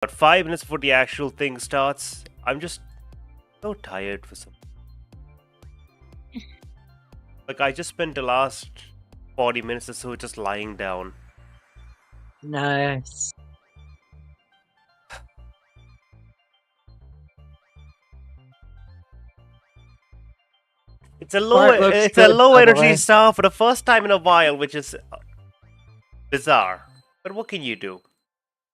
But 5 minutes before the actual thing starts, I'm just so tired for some. Like, I just spent the last 40 minutes or so just lying down. Nice. It's a low energy way. star for the first time in a while, which is bizarre. But what can you do?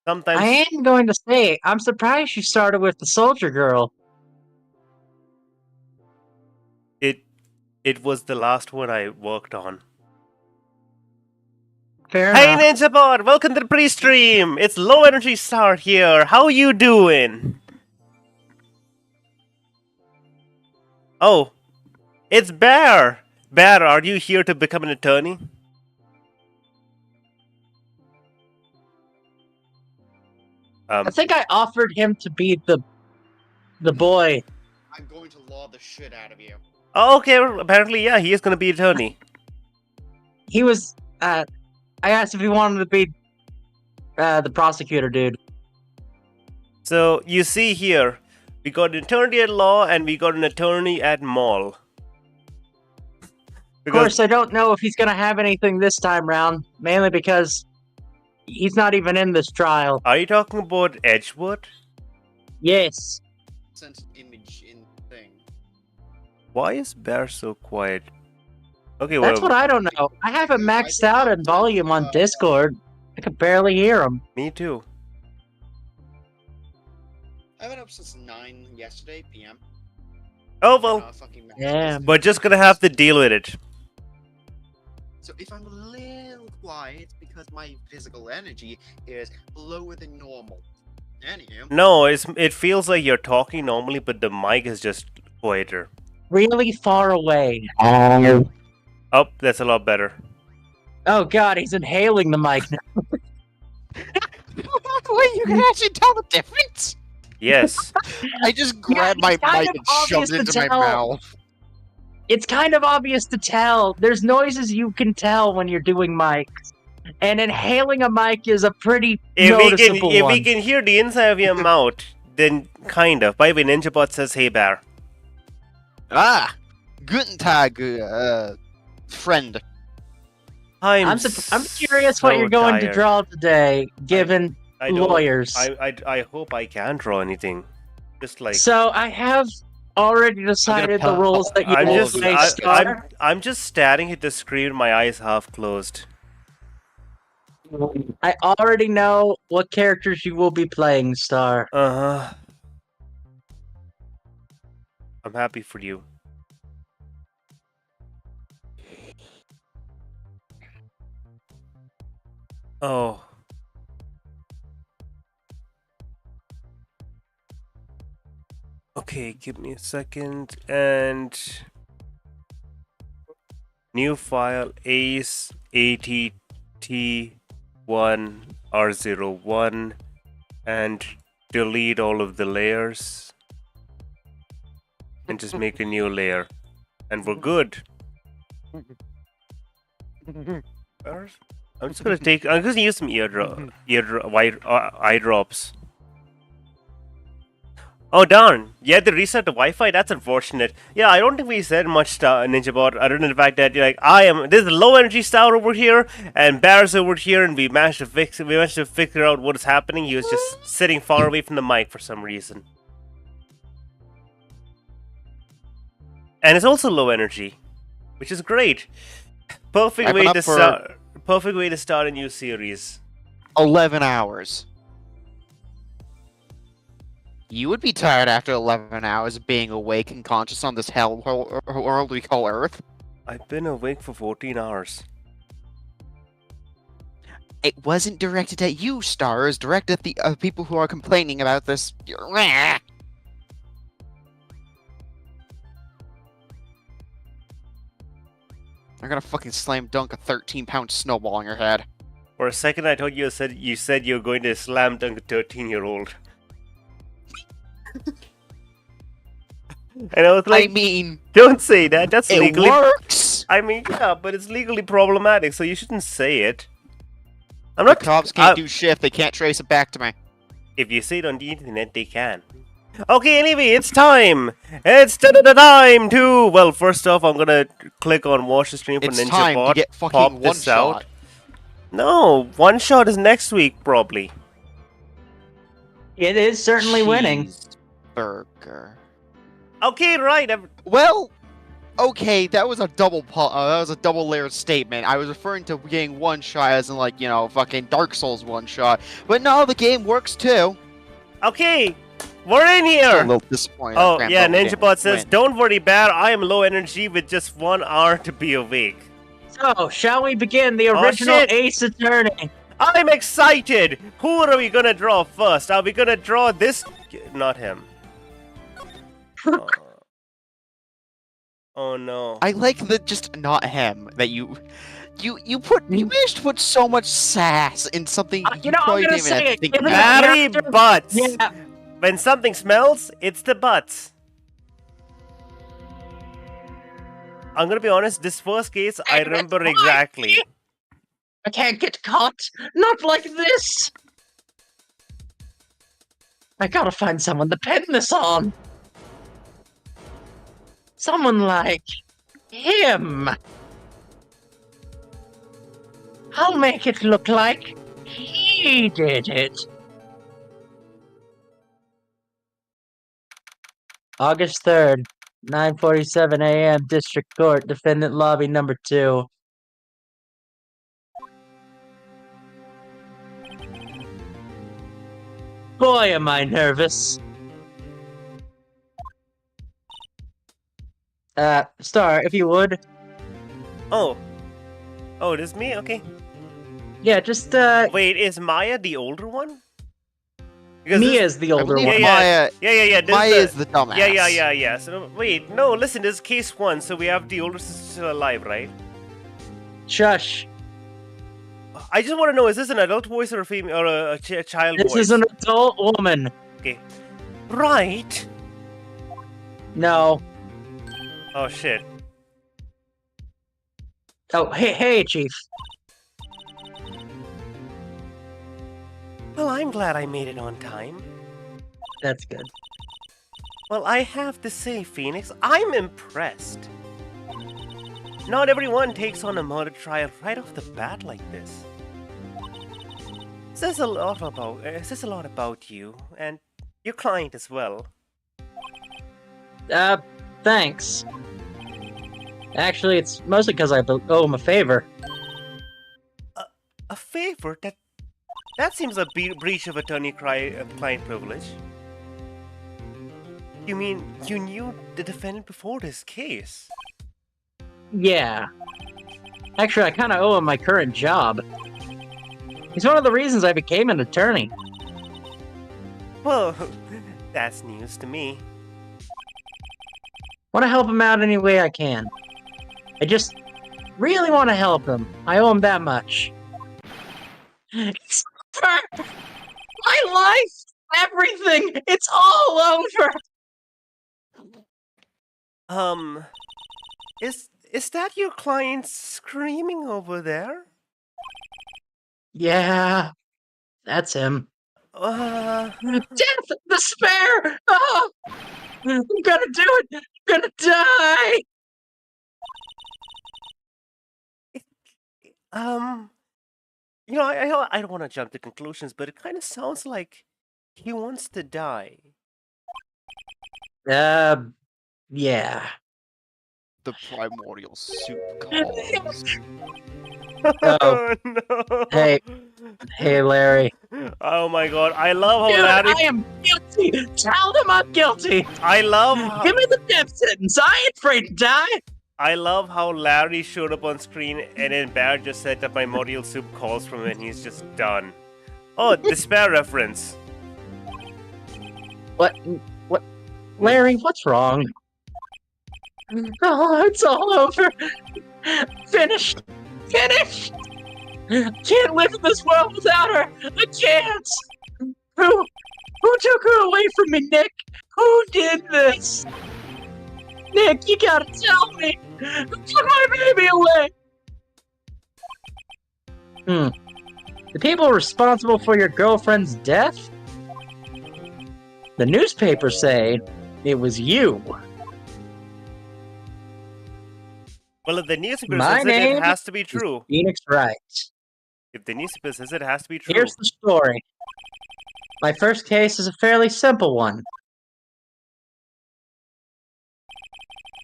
Sometimes I am going to say, I'm surprised you started with the soldier girl. it was the last one I worked on. Fair Hey enough. Ninja Bot, welcome to the pre-stream. It's low energy star here. How you doing? Oh, it's Bear. Bear, are you here to become an attorney? I think I offered him to be the boy. I'm going to law the shit out of you. Oh, okay. Apparently, yeah, he is going to be attorney. He was. I asked if he wanted to be the prosecutor, dude. So you see here, we got an attorney at law and we got an attorney at mall. Of course, I don't know if he's gonna have anything this time round, mainly because he's not even in this trial. Are you talking about Edgewood? Yes. Sent image in thing. Why is Bear so quiet? Okay, That's well, what I don't know. I have it maxed out in volume on Discord. I could barely hear him. me too. I've been up since 9 yesterday p.m. Oh well, Fucking Yeah. we're just gonna have to deal with it. So if I'm a little quiet, it's because my physical energy is lower than normal. Anywho. No, it feels like you're talking normally, but the mic is just quieter. Really far away. Oh, that's a lot better. Oh god, he's inhaling the mic now. Wait, you can actually tell the difference? Yes. I just grabbed my it's kind mic of and shoved obvious it to into my tell. mouth. It's kind of obvious to tell. There's noises you can tell when you're doing mics. And inhaling a mic is a pretty noticeable if one. we can hear the inside of your mouth, then kind of. By the way, NinjaBot says, "Hey, Bear." Ah! Guten Tag, friend. I'm curious what so you're going to tired. draw today, given I don't- lawyers. I hope I can draw anything. Just like So I have already decided the pop roles that you I'm will just play, Star. I'm just staring at the screen with my eyes half closed. I already know what characters you will be playing, Star. Uh-huh. I'm happy for you. Oh. Okay, give me a second. And new file ACE ATT1R01 and delete all of the layers and just make a new layer. And we're good. I'm just gonna use some eye drops. Oh darn! Yeah, they reset the Wi-Fi. That's unfortunate. Yeah, I don't think we said much, NinjaBot, other than the fact that you're like, this is a low energy star over here, and Bear's over here, and we managed to figure out what is happening. He was just sitting far away from the mic for some reason, and it's also low energy, which is great. Perfect way to start a new series. 11 hours. You would be tired after 11 hours of being awake and conscious on this hell world we call Earth. I've been awake for 14 hours. It wasn't directed at you, Star. It was directed at the people who are complaining about this. I'm gonna fucking slam dunk a 13-pound snowball on your head. For a second, I thought you said you were going to slam dunk a 13-year-old. And I was like, I mean, don't say that. That's it legally. works. I mean, yeah, but it's legally problematic, so you shouldn't say it. I'm not. The cops can't do shit if they can't trace it back to me. If you see it on the internet, they can. Okay, anyway, it's time! It's time to... Well, first off, I'm gonna click on watch the stream for It's Ninja time to Bot. get fucking Pop one this out. shot. No, one shot is next week, probably. It is certainly winning. Cheeseburger. Okay, right. Well, okay, that was a double layered statement. I was referring to getting one shot as in like, you know, fucking Dark Souls one shot. But no, the game works too. Okay, we're in Still a here. little disappointed. Oh, Grandpa yeah, didn't Ninja Bot says, win. don't worry, Bear. I am low energy with just 1 hour to be awake. So, shall we begin the Oh, original shit. Ace Attorney? I'm excited! Who are we gonna draw first? Are we gonna draw this? Not him. Oh, oh no. I like the just not him that you managed to put so much sass in something You know, I'm probably gonna didn't even say it. think Given about. that- Barry character- Butts! Yeah, When something smells, it's the butts. I'm gonna be honest, this first case I And remember that's exactly. I can't get caught. Not like this. I gotta find someone to pin this on. Someone like him. I'll make it look like he did it. August 3rd, 9:47 a.m. District Court, Defendant Lobby number 2. Boy, am I nervous. Star, if you would. Oh. Oh, it is me? Okay. Yeah, just, Wait, is Maya the older one? Because Mia's the I older believe one. Yeah, Maya, yeah. this Maya the- is the dumbass. Yeah. So, wait, no, listen, this is case 1, so we have the older sister still alive, right? Shush. I just want to know, is this an adult voice or a female or a child This voice? is an adult woman. Right. No. Oh shit. Oh, hey, Chief. Well, I'm glad I made it on time. That's good. Well, I have to say, Phoenix, I'm impressed. Not everyone takes on a murder trial right off the bat like this. Says a lot about you and your client as well. Thanks. Actually, it's mostly because I owe him a favor. A favor? That seems a breach of attorney-client privilege. You mean you knew the defendant before this case? Yeah. Actually, I kind of owe him my current job. He's one of the reasons I became an attorney. Well, that's news to me. Want to help him out any way I can. I just really want to help him. I owe him that much. It's over! My life! Everything! It's all over! Is that your client screaming over there? Yeah, that's him. Death! Despair! Oh! I'm gonna do it! I'm gonna die! I don't want to jump to conclusions, but it kind of sounds like he wants to die. Yeah. The primordial soup calls. Oh. No. Hey, Larry. Oh my god, I love how Dude, Larry. I am guilty! Tell them I'm guilty! I love how, Give me the death sentence! I ain't afraid to die! I love how Larry showed up on screen and then Bear just set up my Primordial Soup calls from him and he's just done. Oh, despair reference. What? Larry, what's wrong? Oh, it's all over. Finished. Finished. Can't live in this world without her. I can't. Who took her away from me, Nick? Who did this? Nick, you gotta tell me. Who took my baby away? The people responsible for your girlfriend's death? The newspapers say it was you. Well, if the newspaper My says it, it name has to be is true. Phoenix Wright. If the newspaper says it, it has to be true. Here's the story. My first case is a fairly simple one.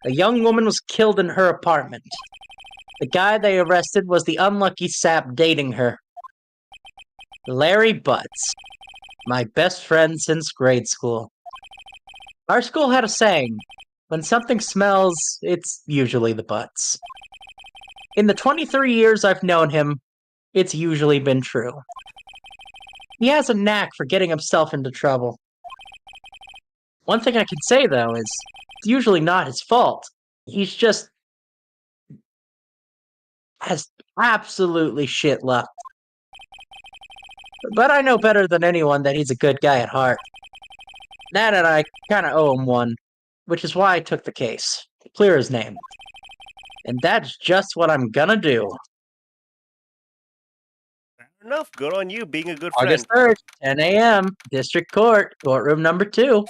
A young woman was killed in her apartment. The guy they arrested was the unlucky sap dating her. Larry Butts. My best friend since grade school. Our school had a saying, when something smells, it's usually the butts. In the 23 years I've known him, it's usually been true. He has a knack for getting himself into trouble. One thing I can say, though, is it's usually not his fault. He's just has absolutely shit luck. But I know better than anyone that he's a good guy at heart. That and I kind of owe him one, which is why I took the case. Clear his name. And that's just what I'm gonna do. Fair enough. Good on you, being a good friend. August 3rd, 10 a.m., District Court, courtroom number 2.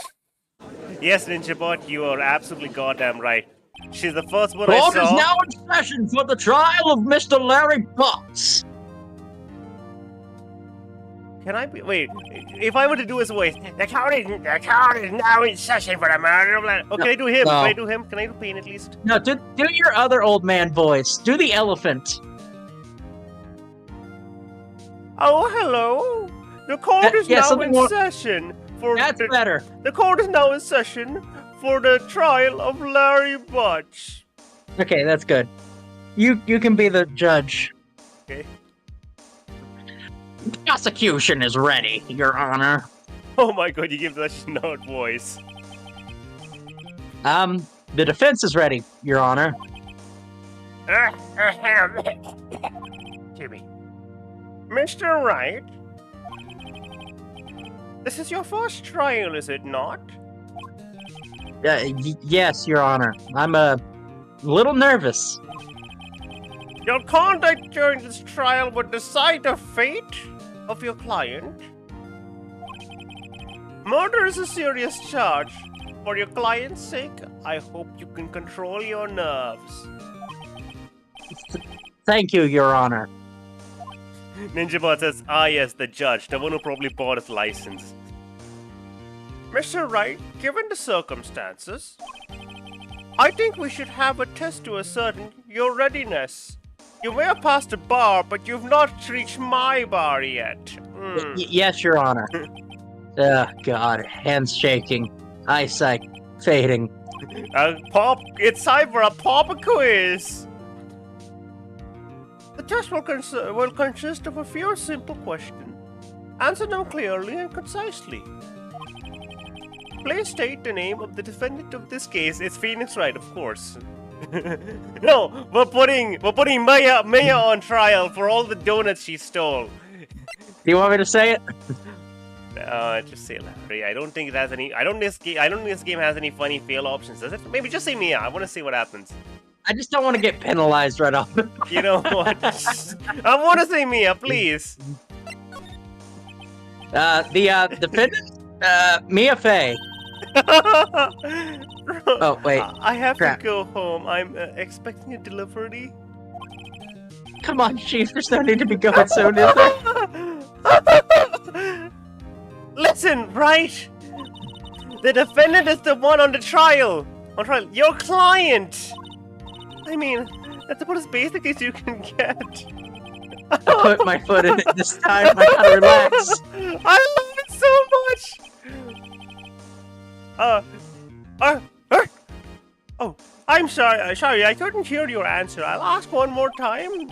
Yes, Ninjabot, you are absolutely goddamn right. She's the first one I Court saw. is now in session for the trial of Mr. Larry Butts. Can I be? Wait, if I were to do his voice, the court is now in session for the murder of Larry. Oh, can I do him? No. Can I do him? Can I do Payne at least? No, do your other old man voice. Do the elephant. Oh, hello. The court is yeah, now something in more- session for That's better. the court is now in session for the trial of Larry Butch. Okay, that's good. You can be the judge. Okay. Prosecution is ready, Your Honor. Oh my god, you give such a nerd voice. The defense is ready, Your Honor. Jimmy. Mr. Wright? This is your first trial, is it not? Yes, Your Honor. I'm a little nervous. Your conduct during this trial would decide the fate of your client. Murder is a serious charge. For your client's sake, I hope you can control your nerves. Thank you, Your Honor. Ninjabot says, ah yes, the judge, the one who probably bought his license. Mr. Wright, given the circumstances, I think we should have a test to ascertain your readiness. You may have passed the bar, but you've not reached my bar yet. Yes, Your Honor. Oh, God. Hands shaking. Eyesight fading. It's time for a pop quiz! The test will consist of a few simple questions. Answer them clearly and concisely. Please state the name of the defendant of this case. It's Phoenix Wright, of course. No, we're putting Maya on trial for all the donuts she stole. Do you want me to say it? Just say Larry. I don't think it has any. I don't think this game has any funny fail options, does it? Maybe just say Mia. I want to see what happens. I just don't want to get penalized right off. You know what? I want to say Mia, please. The defendant, Mia Fey. Oh, wait. I have Crap. to go home. I'm expecting a delivery. Come on, Chief. There's no need to be going soon, is there? Listen, right? The defendant is the one on the trial. Your client. I mean, that's about as basic as you can get. I put my foot in it this time. I gotta relax. I love it so much. Oh, I'm sorry, I couldn't hear your answer. I'll ask one more time.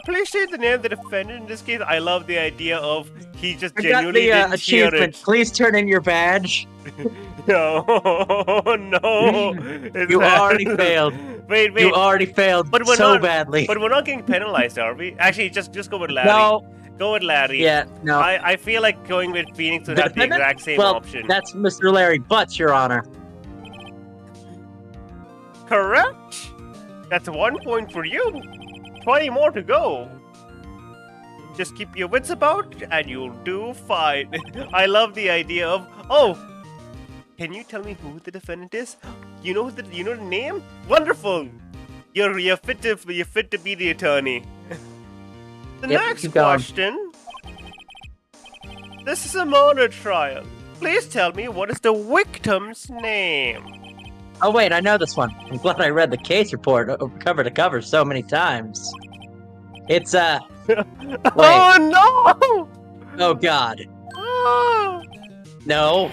Please state the name of the defendant. In this case, I love the idea of he just I got genuinely the didn't hear achievement. it. Please turn in your badge. No, no. You already failed. Wait. You already failed But we're so not- badly. But we're not getting penalized, are we? Actually, just go with Larry. No. Go with Larry. Yeah, no. I feel like going with Phoenix would The have the defendant? exact same well, option. that's Mr. Larry Butts, Your Honor. Correct? That's 1 point for you. 20 more to go. Just keep your wits about and you'll do fine. I love the idea of, oh, Can you tell me who the defendant is? You know the name? Wonderful. You're fit to be the attorney. The Yep, next keep going. question. This is a murder trial. Please tell me what is the victim's name? Oh wait, I know this one. I'm glad I read the case report cover to cover so many times. It's Oh no! oh god. Ah. No.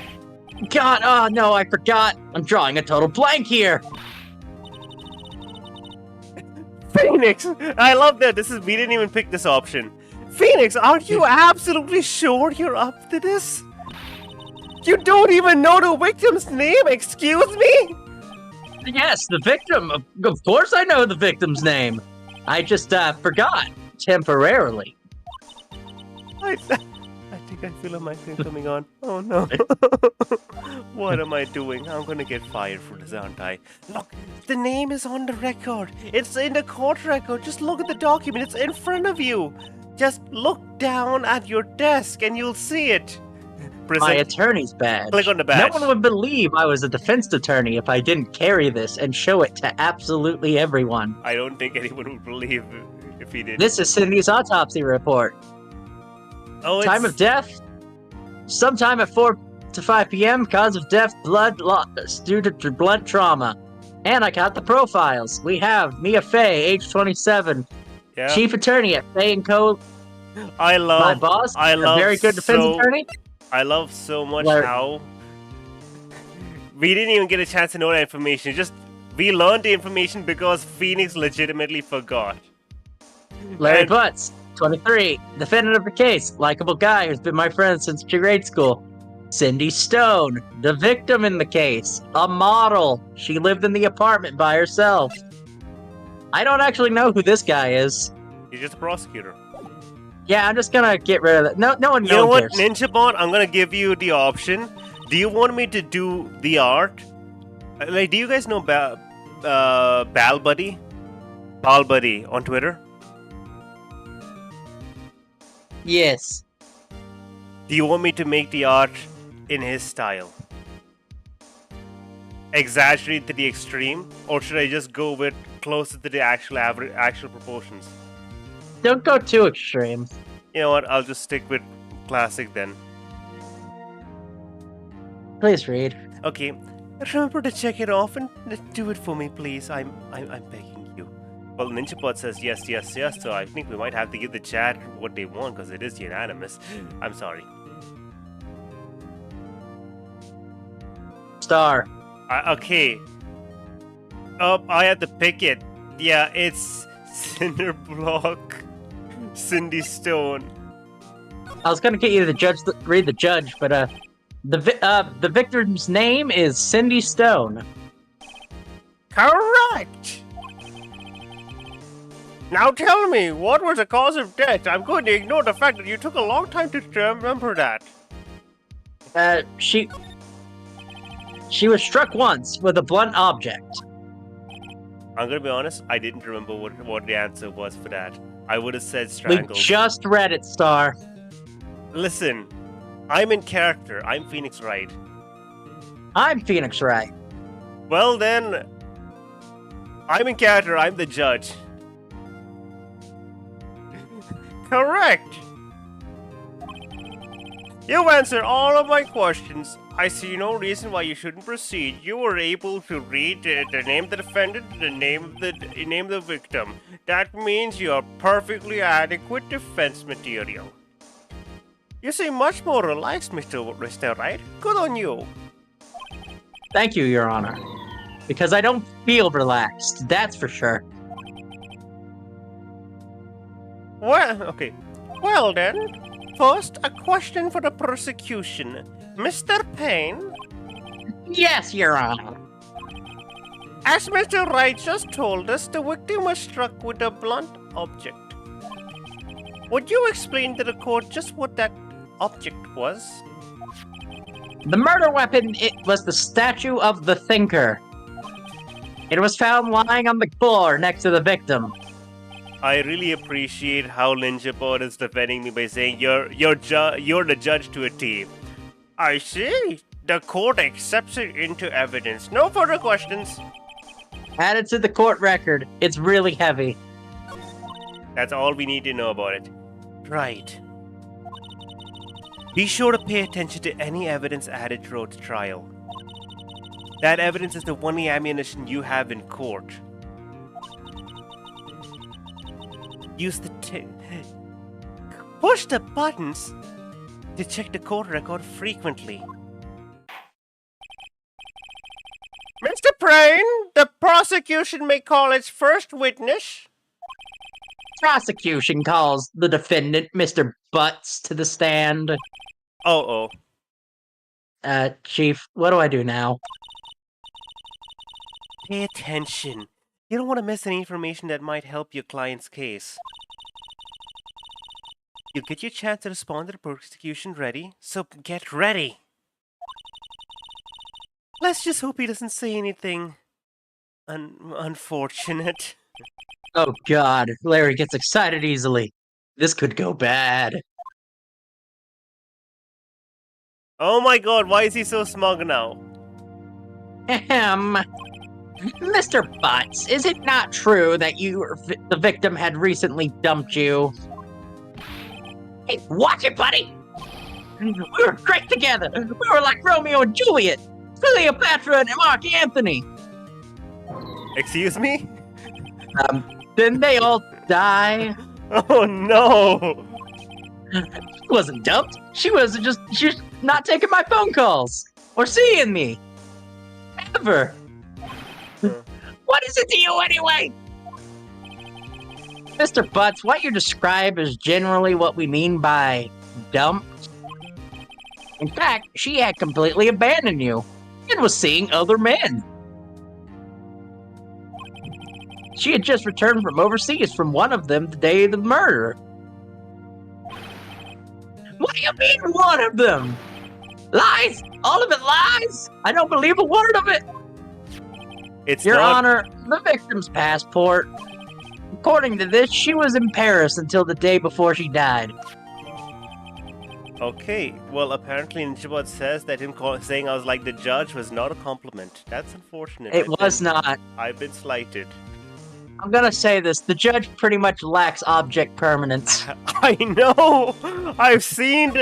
God, oh no, I forgot. I'm drawing a total blank here. Phoenix! I love that. We didn't even pick this option. Phoenix, are you absolutely sure you're up to this? You don't even know the victim's name, excuse me? Yes, the victim. Of course I know the victim's name. I just forgot temporarily. I think I feel a migraine coming on. Oh no. What am I doing? I'm gonna get fired for this, aren't I? Look, the name is on the record. It's in the court record. Just look at the document. It's in front of you. Just look down at your desk and you'll see it. My attorney's badge. Click on the badge. No one would believe I was a defense attorney if I didn't carry this and show it to absolutely everyone. I don't think anyone would believe if he did. This is Cindy's autopsy report. Oh, Time of death? Sometime at 4 to 5 p.m. Cause of death, blood loss due to blunt trauma. And I got the profiles. We have Mia Fey, age 27, yeah. chief attorney at Fey & Co. I love My boss, a very good defense attorney. I love so much Larry. how we didn't even get a chance to know that information. We learned the information because Phoenix legitimately forgot. Larry And- Butts, 23, defendant of the case, likable guy who's been my friend since grade school. Cindy Stone, the victim in the case, a model. She lived in the apartment by herself. I don't actually know who this guy is. He's just a prosecutor. Yeah, I'm just gonna get rid of that. No one You know what, cares. NinjaBot? I'm gonna give you the option. Do you want me to do the art? Like, do you guys know Balbuddy? Balbuddy on Twitter? Yes. Do you want me to make the art in his style? Exaggerate to the extreme? Or should I just go with closer to the actual proportions? Don't go too extreme. You know what? I'll just stick with classic then. Please read. Okay. Remember to check it off and do it for me, please. I'm begging you. Well, NinjaBot says yes, yes, yes, so I think we might have to give the chat what they want because it is unanimous. I'm sorry. Star. Okay. I have to pick it. Yeah, it's Cinderblock, Cindy Stone. I was gonna get you to read the judge, but the victim's name is Cindy Stone. Correct! Now tell me, what was the cause of death? I'm going to ignore the fact that you took a long time to remember that. She was struck once with a blunt object. I'm gonna be honest, I didn't remember what the answer was for that. I would have said We strangled. just read it, Star. Listen, I'm in character. I'm Phoenix Wright. I'm Phoenix Wright. Well then, I'm in character. I'm the judge. Correct. You answered all of my questions. I see no reason why you shouldn't proceed. You were able to read the name of the defendant, the name of the victim. That means you are perfectly adequate defense material. You seem much more relaxed, Mr. Rister, right? Good on you. Thank you, Your Honor. Because I don't feel relaxed, that's for sure. Well, okay. Well then, first, a question for the prosecution. Mr. Payne, Yes, Your Honor. as Mr. Wright just told us, the victim was struck with a blunt object. Would you explain to the court just what that object was? The murder weapon, it was the statue of the Thinker. It was found lying on the floor next to the victim. I really appreciate how NinjaBot is defending me by saying you're the judge to a T. I see. The court accepts it into evidence. No further questions. Add it to the court record. It's really heavy. That's all we need to know about it. Right. Be sure to pay attention to any evidence added throughout the trial. That evidence is the only ammunition you have in court. Use the push the buttons to check the court record frequently. Mr. Prain, the prosecution may call its first witness. Prosecution calls the defendant, Mr. Butts, to the stand. Oh. Chief, what do I do now? Pay attention. You don't want to miss any information that might help your client's case. You'll get your chance to respond to the prosecution ready, so get ready. Let's just hope he doesn't say anything unfortunate. Oh god, Larry gets excited easily. This could go bad. Oh my god, why is he so smug now? Ahem. Mr. Butts, is it not true that the victim had recently dumped you? Hey, watch it, buddy! We were great together! We were like Romeo and Juliet! Cleopatra and Mark Anthony! Excuse me? Didn't they all die? Oh no! She wasn't dumped. She was not taking my phone calls. Or seeing me. Ever. What is it to you anyway? Mr. Butts, what you describe is generally what we mean by dumped. In fact, she had completely abandoned you and was seeing other men. She had just returned from overseas from one of them the day of the murder. What do you mean, one of them? Lies? All of it lies? I don't believe a word of it. It's Your not... Honor, the victim's passport. According to this, she was in Paris until the day before she died. Okay, well apparently Ninjabot says that him saying I was like the judge was not a compliment. That's unfortunate. It was not. I've been slighted. I'm gonna say this, the judge pretty much lacks object permanence. I know! I've seen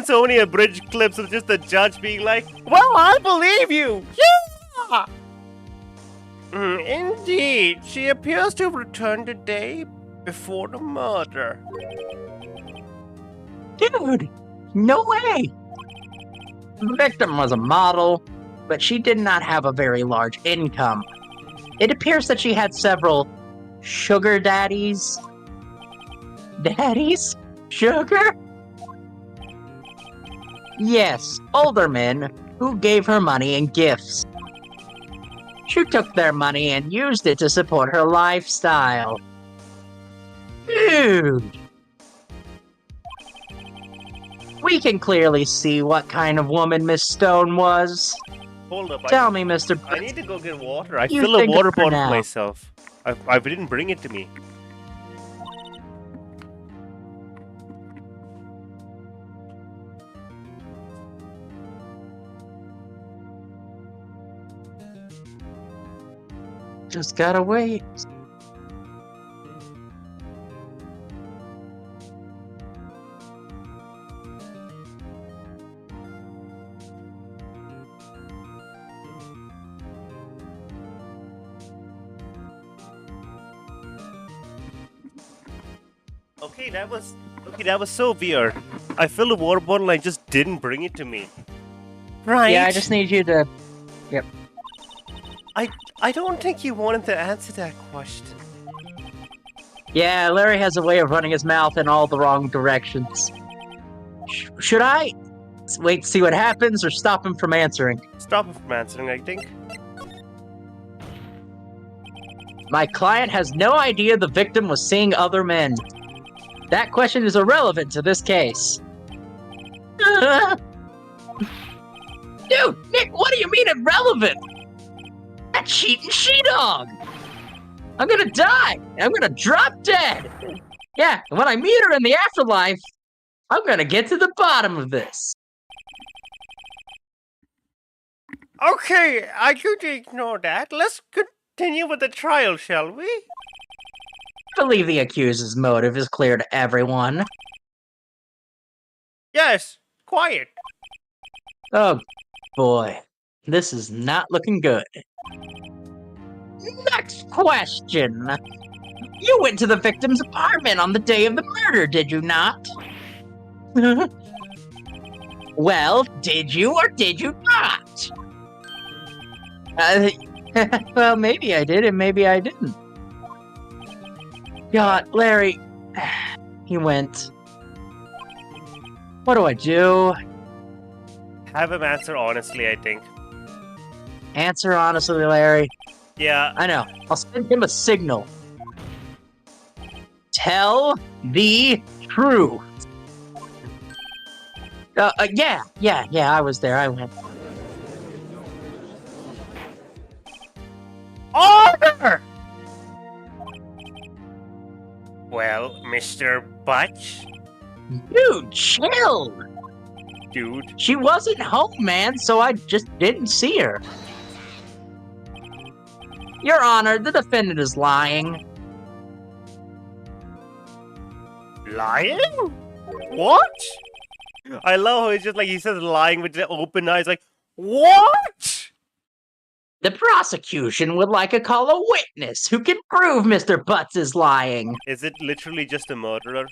so many abridged clips of just the judge being like, well, I believe you! Yeah! Indeed, she appears to have returned the day before the murder. Dude, no way! The victim was a model, but she did not have a very large income. It appears that she had several sugar daddies. Daddies? Sugar? Yes, older men who gave her money and gifts. She took their money and used it to support her lifestyle. Dude! We can clearly see what kind of woman Miss Stone was. Hold up, Tell me, Mr. I need to go get water. I You fill a think water it for bottle now. myself. I didn't bring it to me. Just gotta wait. Okay, that was so weird. I filled a water bottle and just didn't bring it to me. Right. Yeah, I just need you to... I don't think you wanted to answer that question. Yeah, Larry has a way of running his mouth in all the wrong directions. Should I wait to see what happens or stop him from answering? Stop it from answering, I think. My client has no idea the victim was seeing other men. That question is irrelevant to this case. Dude, Nick, what do you mean irrelevant? That cheating she-dog! I'm gonna die! I'm gonna drop dead! Yeah, and when I meet her in the afterlife, I'm gonna get to the bottom of this. Okay, I could ignore that. Let's continue with the trial, shall we? I believe the accused's motive is clear to everyone. Yes, quiet. Oh, boy. This is not looking good. Next question. You went to the victim's apartment on the day of the murder, did you not? Well, did you or did you not? Well, maybe I did and maybe I didn't. God, Larry, he went. What do I do? Have him answer honestly, I think. Answer honestly, Larry. Yeah, I know. I'll send him a signal. Tell the truth. Yeah, I was there. I went. order! Well, Mr. Butch? Dude, chill. Dude. She wasn't home, man, so I just didn't see her. Your Honor, the defendant is lying. Lying? What? I love how he's just like, he says lying with the open eyes, like, what? The prosecution would like to call a witness who can prove Mr. Butts is lying. Is it literally just a murderer?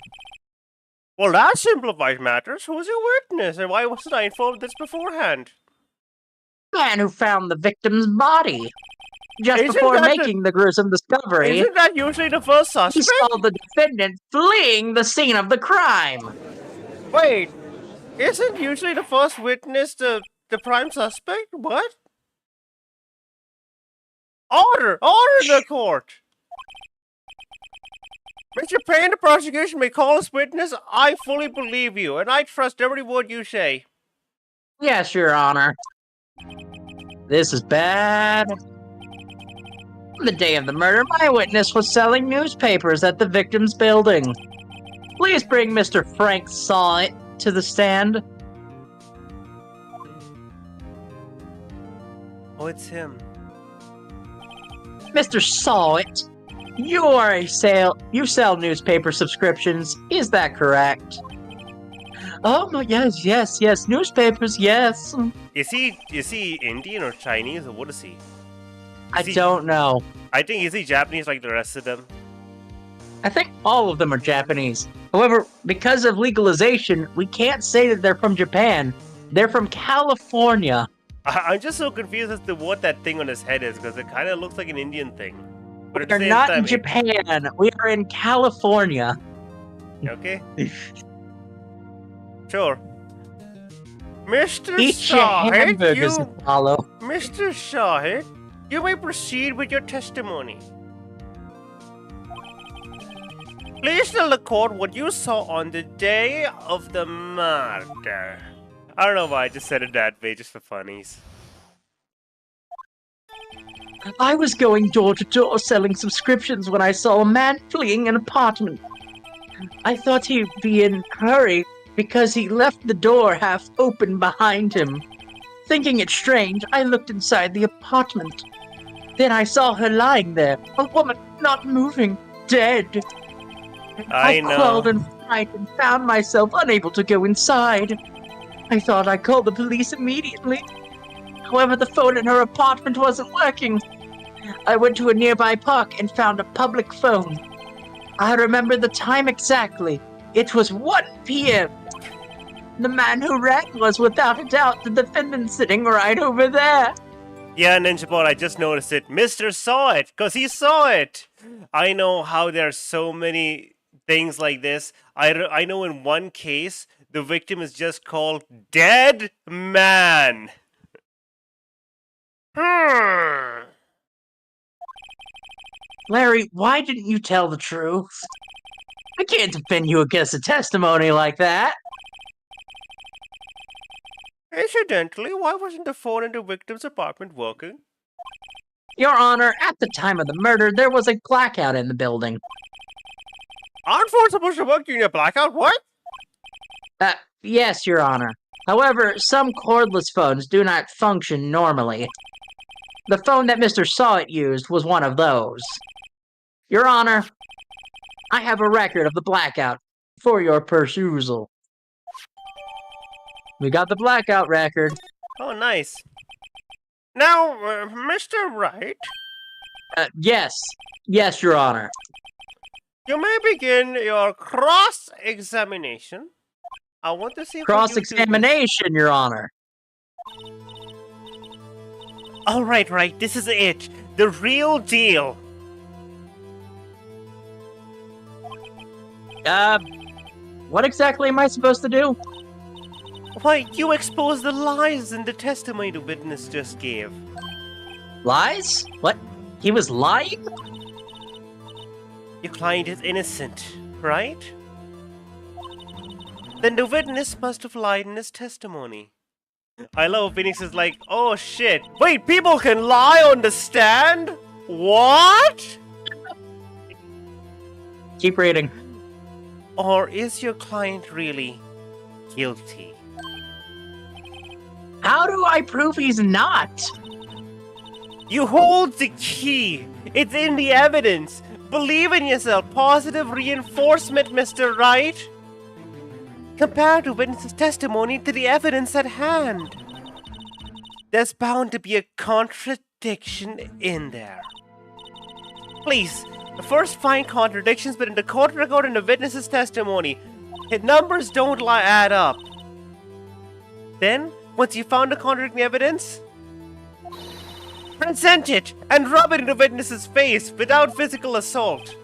Well, that simplifies matters. Who's your witness, and why wasn't I informed this beforehand? Man who found the victim's body. Just Isn't before that the- making the gruesome discovery, Isn't that usually the first he suspect? saw the defendant fleeing the scene of the crime. Wait, isn't usually the first witness the prime suspect? What? Order! Order in the court! Mr. Payne, the prosecution may call us witness. I fully believe you, and I trust every word you say. Yes, Your Honor. This is bad. On the day of the murder, my witness was selling newspapers at the victim's building. Please bring Mr. Frank Sawit to the stand. Oh, it's him. Mr. Sawit, you sell newspaper subscriptions, is that correct? Oh, my, yes, newspapers, yes. Is he Indian or Chinese, or what is he? I don't know. I think, is he Japanese like the rest of them? I think all of them are Japanese. However, because of legalization, we can't say that they're from Japan. They're from California. I'm just so confused as to what that thing on his head is, because it kind of looks like an Indian thing. But at the We're same not time, in Japan. We are in California. Okay. Sure. Mr. Eat your Shahid, hamburgers, Apollo. Mr. Shahid, you may proceed with your testimony. Please tell the court what you saw on the day of the murder. I don't know why I just said it that way, just for funnies. I was going door to door selling subscriptions when I saw a man fleeing an apartment. I thought he'd be in a hurry because he left the door half open behind him. Thinking it strange, I looked inside the apartment. Then I saw her lying there, a woman not moving, dead. I know. crawled in fright and found myself unable to go inside. I thought I called the police immediately. However, the phone in her apartment wasn't working. I went to a nearby park and found a public phone. I remember the time exactly. It was 1 p.m. The man who rang was without a doubt the defendant sitting right over there. Yeah, Ninja Bot, I just noticed it. Mr. saw it, because he saw it. I know how there are so many things like this. I know in one case, the victim is just called Dead Man. Larry, why didn't you tell the truth? I can't defend you against a testimony like that. Incidentally, why wasn't the phone in the victim's apartment working? Your Honor, at the time of the murder, there was a blackout in the building. Aren't phones supposed to work during a blackout? What? Yes, Your Honor. However, some cordless phones do not function normally. The phone that Mr. Sawit used was one of those. Your Honor, I have a record of the blackout for your perusal. We got the blackout record. Oh, nice. Now, Mr. Wright, Yes. Yes, Your Honor. you may begin your cross-examination. I want to see if Cross-examination, Your Honor. All right, this is it. The real deal. What exactly am I supposed to do? Why, you exposed the lies in the testimony the witness just gave. Lies? What? He was lying? Your client is innocent, right? Then the witness must have lied in his testimony. I love Phoenix is like, oh shit. Wait, people can lie on the stand? What? Keep reading. Or is your client really guilty? How do I prove he's not? You hold the key. It's in the evidence. Believe in yourself. Positive reinforcement, Mr. Wright. Compare the witness's testimony to the evidence at hand. There's bound to be a contradiction in there. Please, first find contradictions between the court record and the witness's testimony. The numbers don't add up. Then, once you found the contradicting evidence, present it and rub it in the witness's face without physical assault.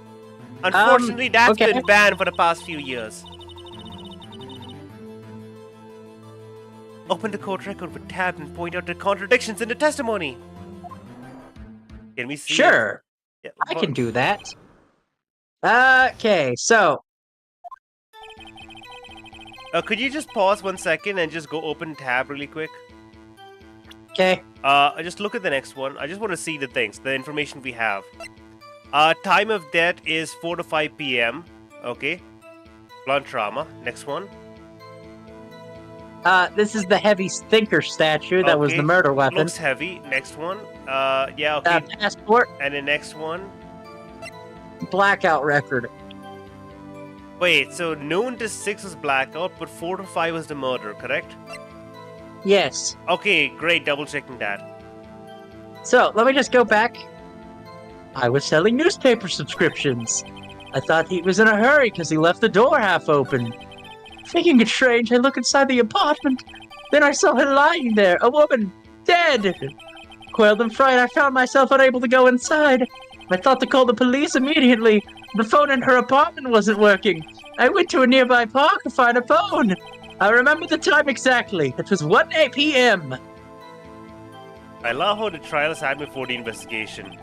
Unfortunately, that's okay. been banned for the past few years. Open the court record with tab and point out the contradictions in the testimony. Can we see? Sure. Yeah, I can do that. Okay, so could you just pause 1 second and just go open tab really quick? okay. Just look at the next one. I just want to see the things, the information we have. Time of death is 4 to 5 p.m. Okay. Blunt trauma. Next one. This is the heavy thinker statue that was Okay, the murder weapon. Looks heavy. Next one. Yeah, okay. Passport, And the next one. blackout record. Wait, so noon to 6 was blackout, but 4 to 5 was the murder, correct? Yes. Okay, great. Double checking that. So, let me just go back. I was selling newspaper subscriptions. I thought he was in a hurry because he left the door half open. Thinking it strange, I look inside the apartment. Then I saw her lying there, a woman, dead. Quailed in fright, I found myself unable to go inside. I thought to call the police immediately. The phone in her apartment wasn't working. I went to a nearby park to find a phone. I remember the time exactly. It was 1 p.m. I love how the trial is had before the investigation.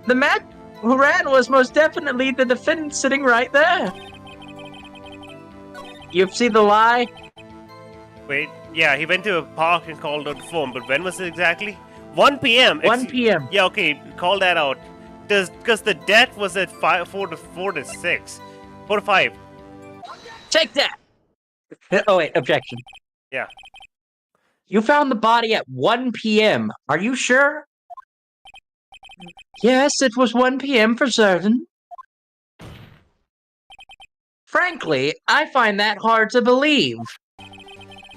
The man who ran was most definitely the defendant sitting right there. You see the lie? Wait, yeah, he went to a park and called out the phone, but when was it exactly? 1 p.m. 1 p.m. Yeah, okay, call that out. Because the death was at 4 to 6. 4 to 5. Take that! Oh wait, objection. Yeah. You found the body at 1 p.m. Are you sure? Yes, it was 1 p.m. for certain. Frankly, I find that hard to believe.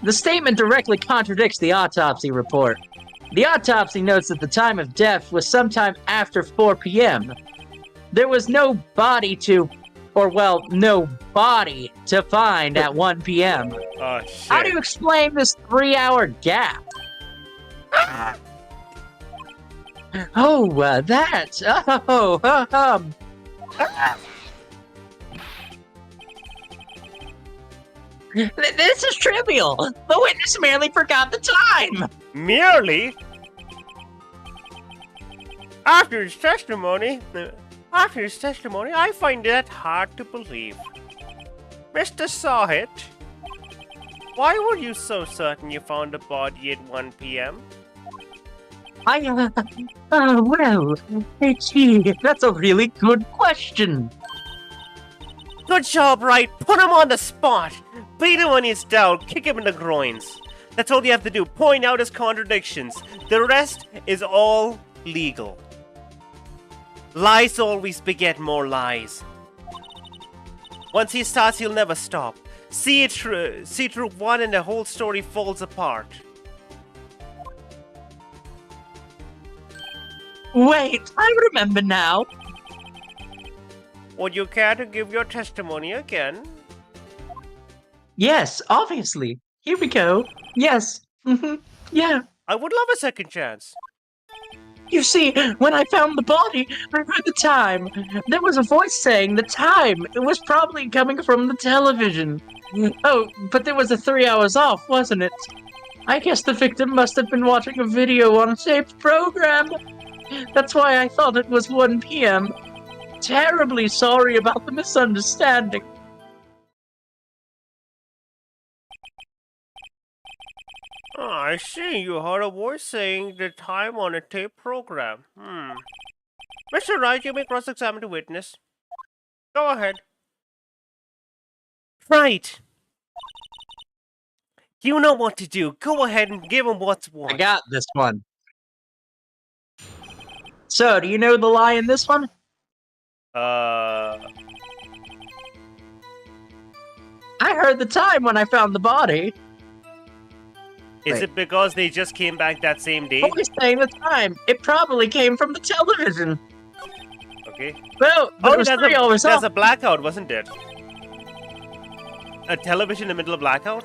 The statement directly contradicts the autopsy report. The autopsy notes that the time of death was sometime after 4 p.m. There was no body to find at 1 p.m. Oh, shit. How do you explain this 3-hour gap? This is trivial. The witness merely forgot the time. Merely? After his testimony, I find that hard to believe. Mr. Sawit, why were you so certain you found the body at 1 p.m.? That's a really good question. Good job, Wright. Put him on the spot. beat him when he's down, kick him in the groins. That's all you have to do. Point out his contradictions. The rest is all legal. Lies always beget more lies. Once he starts, he'll never stop. See through one and the whole story falls apart. Wait, I remember now. Would you care to give your testimony again? Yes, obviously. Here we go. Yes. Yeah. I would love a second chance. You see, when I found the body, I heard the time. There was a voice saying the time. It was probably coming from the television. Oh, but there was a 3 hours off, wasn't it? I guess the victim must have been watching a video on a taped program. That's why I thought it was 1 p.m. Terribly sorry about the misunderstanding. Oh, I see. You heard a voice saying the time on a tape program. Mr. Wright, you may cross-examine the witness. Go ahead. Right. You know what to do. Go ahead and give him what's what. I got this one. So, do you know the lie in this one? Uh... I heard the time when I found the body. Is Wait. it because they just came back that same day? Voice saying the time. It probably came from the television. Okay. Well, but it was 3 hours there's off. a blackout, wasn't it? A television in the middle of blackout?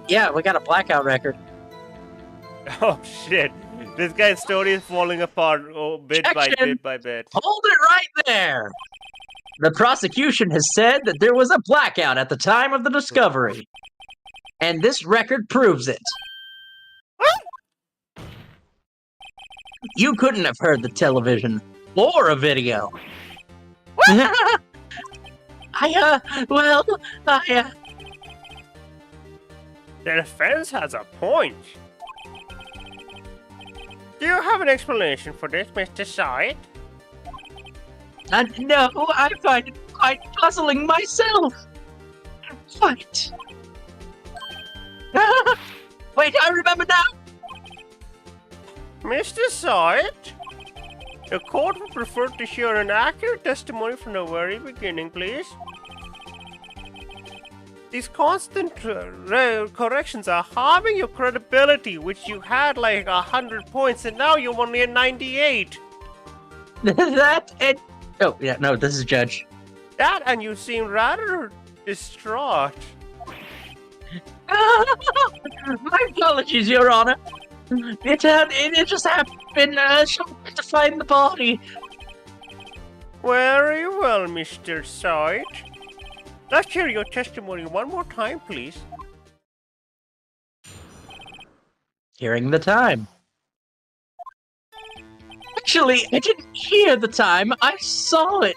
Yeah, we got a blackout record. Oh shit. This guy's story is falling apart bit by Objection. bit by bit. Hold it right there! The prosecution has said that there was a blackout at the time of the discovery. And this record proves it. You couldn't have heard the television or a video. The defense has a point. Do you have an explanation for this, Mr. Side? No, I find it quite puzzling myself. What? Wait, I remember now. Mr. Side? The court would prefer to hear an accurate testimony from the very beginning, please. These constant corrections are harming your credibility, which you had like 100 points, and now you're only at 98. That and... Oh, yeah, no, this is Judge. That, and you seem rather distraught. My apologies, Your Honor. It just happened to find the body. Very well, Mr. Side. Let's hear your testimony one more time, please. Hearing the time. Actually, I didn't hear the time. I saw it.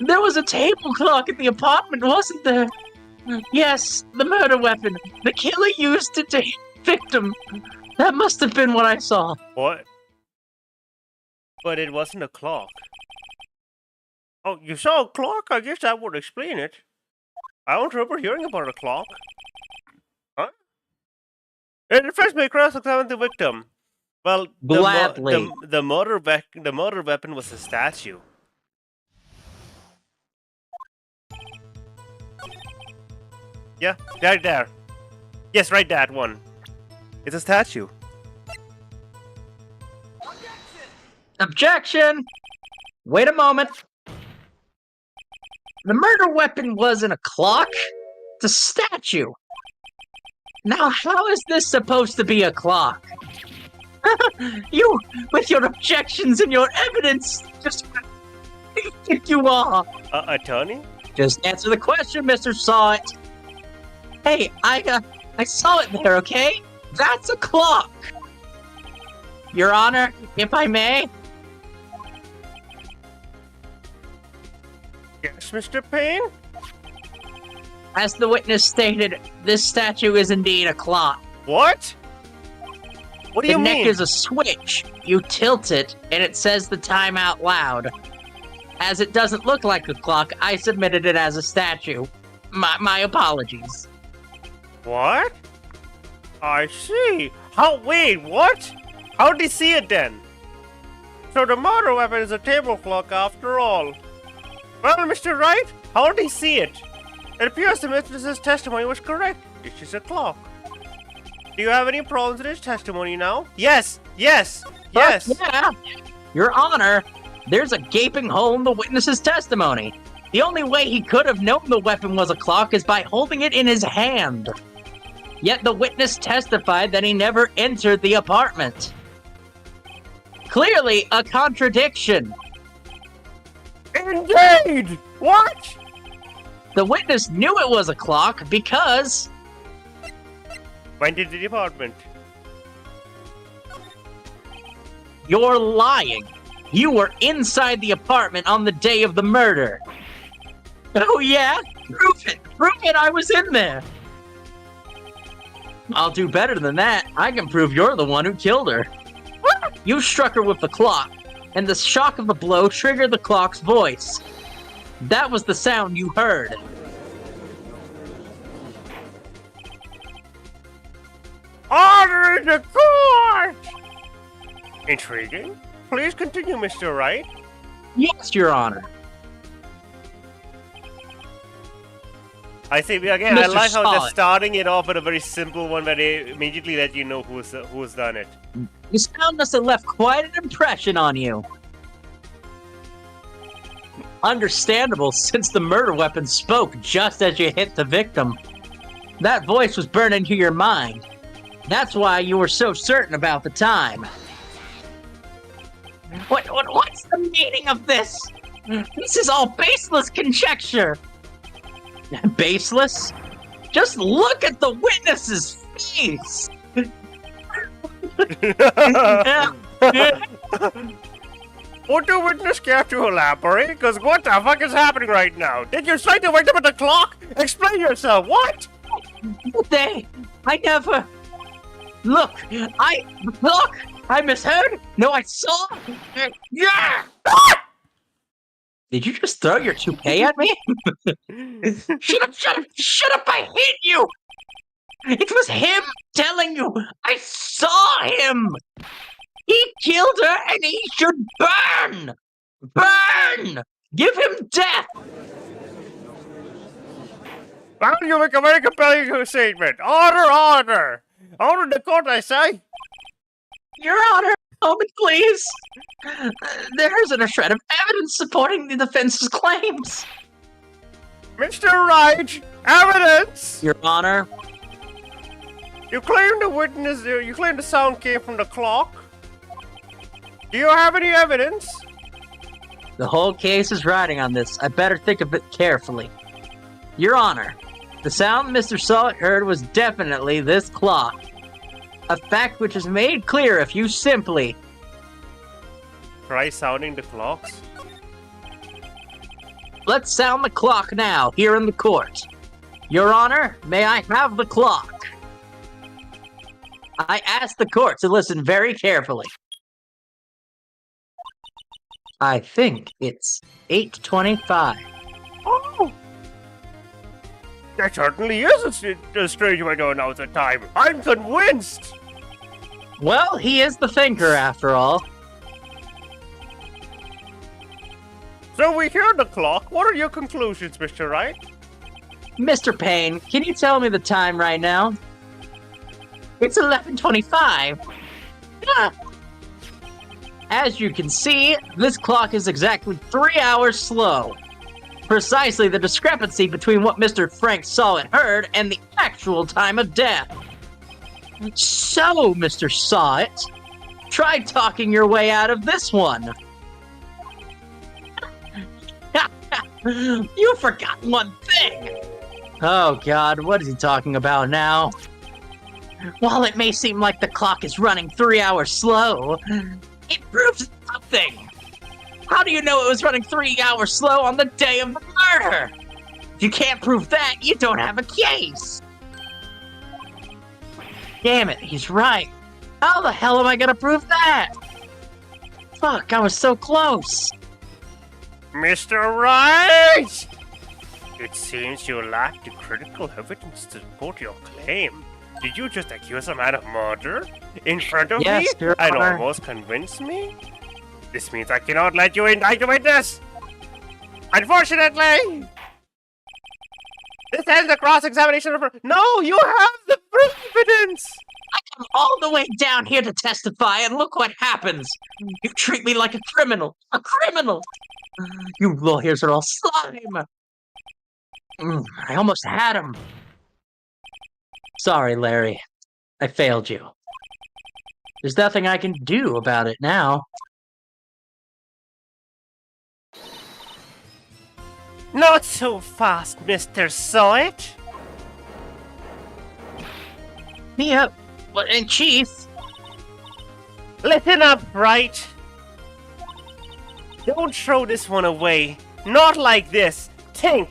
There was a table clock in the apartment, wasn't there? Yes, the murder weapon. The killer used it to hit the victim. That must have been what I saw. What? But it wasn't a clock. Oh, you saw a clock? I guess that would explain it. I don't remember hearing about a clock. Huh? And first may cross-examine the victim. Well, Gladly. the murder weapon was a statue. Yeah, right there. Yes, right that one. It's a statue. Objection! Wait a moment. The murder weapon wasn't a clock. It's a statue. Now, how is this supposed to be a clock? You, with your objections and your evidence, just... Who do you think you are? Attorney? Just answer the question, Mr. Saw It. Hey, I saw it there, okay? That's a clock. Your Honor, if I may. Yes, Mr. Payne? As the witness stated, this statue is indeed a clock. What? What do The you neck mean? is a switch. You tilt it, and it says the time out loud. As it doesn't look like a clock, I submitted it as a statue. My apologies. What? I see. Wait, what? How did he see it then? So the murder weapon is a table clock after all. Well, Mr. Wright, how did he see it? It appears the mistress's testimony was correct. It's just a clock. Do you have any problems with his testimony now? Yes! Yes! Yes! Yeah. Your Honor, there's a gaping hole in the witness's testimony. The only way he could have known the weapon was a clock is by holding it in his hand. Yet the witness testified that he never entered the apartment. Clearly a contradiction. Indeed! What? The witness knew it was a clock because... Went into the apartment. You're lying. You were inside the apartment on the day of the murder. Oh yeah? Prove it! Prove it I was in there! I'll do better than that. I can prove you're the one who killed her. You struck her with the clock, and the shock of the blow triggered the clock's voice. That was the sound you heard. Order in the court! Intriguing. Please continue, Mr. Wright. Yes, Your Honor. I see. Again, I Mr. like how they're Solid. starting it off with a very simple one where they immediately let you know who's done it. The sound must have left quite an impression on you. Understandable, since the murder weapon spoke just as you hit the victim. That voice was burned into your mind. That's why you were so certain about the time. What's the meaning of this? This is all baseless conjecture. Baseless? Just look at the witness's face. Would the witness care to elaborate? Because what the fuck is happening right now? Did you strike the victim with the clock? Explain yourself. What? I never... Look, I misheard? No, I saw... Yeah! Did you just throw your toupee at me? Shut up, I hate you! It was him telling you! I saw him! He killed her and he should burn! Burn! Give him death! Well, you make a very compelling statement. Order! Order the court, I say! Your Honor, moment please! There isn't a shred of evidence supporting the defense's claims! Mr. Wright, evidence! Your Honor, You claim the sound came from the clock? Do you have any evidence? the whole case is riding on this. I better think of it carefully. Your Honor, the sound Mr. Salt heard was definitely this clock. A fact which is made clear if you simply... Try sounding the clocks. Let's sound the clock now, here in the court. Your Honor, may I have the clock? I ask the court to listen very carefully. I think it's 8:25. Oh! That certainly is a strange way to announce a time. I'm convinced! Well, he is the thinker, after all. So we hear the clock. What are your conclusions, Mr. Wright? Mr. Payne, can you tell me the time right now? It's 11:25. Ah. As you can see, this clock is exactly 3 hours slow. Precisely the discrepancy between what Mr. Frank saw and heard and the actual time of death. So, Mr. Sawit, try talking your way out of this one. You forgot one thing! Oh god, what is he talking about now? While it may seem like the clock is running 3 hours slow, it proves nothing! How do you know it was running 3 hours slow on the day of the murder? If you can't prove that, you don't have a case! Damn it, he's right. How the hell am I gonna prove that? Fuck, I was so close. Mr. Wright! It seems you lack the critical evidence to support your claim. Did you just accuse a man of murder? In front of Yes, me? Your And Honor. almost convince me? This means I cannot let you indict the witness! Unfortunately! This ends the cross-examination of... No, you have the evidence! I come all the way down here to testify, and look what happens. You treat me like a criminal. A criminal! You lawyers are all slime. I almost had him. Sorry, Larry. I failed you. There's nothing I can do about it now. Not so fast, Mr. Sawit! Me up. And Chief, Listen up, right? Don't throw this one away. Not like this. Think.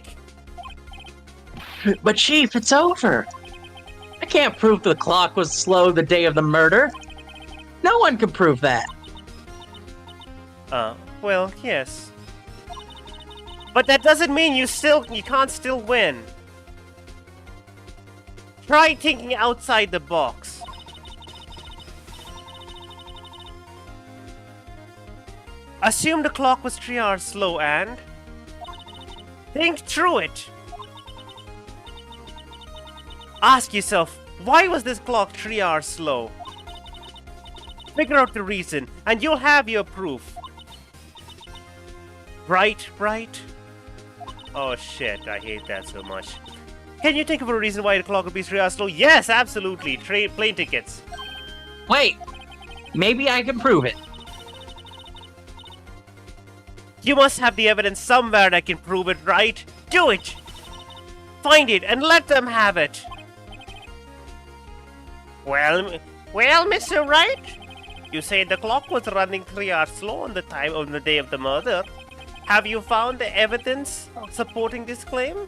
but Chief, it's over. I can't prove the clock was slow the day of the murder. No one can prove that. Well, yes. But that doesn't mean you can't still win. Try thinking outside the box. Assume the clock was 3 hours slow and... think through it. Ask yourself, why was this clock 3 hours slow? Figure out the reason, and you'll have your proof. Right? Oh shit, I hate that so much. Can you think of a reason why the clock would be 3 hours slow? Yes, absolutely. Plane tickets. Wait, maybe I can prove it. You must have the evidence somewhere that can prove it, right? Do it! Find it and let them have it! Well, Mr. Wright? You say the clock was running 3 hours slow on the day of the murder. Have you found the evidence supporting this claim?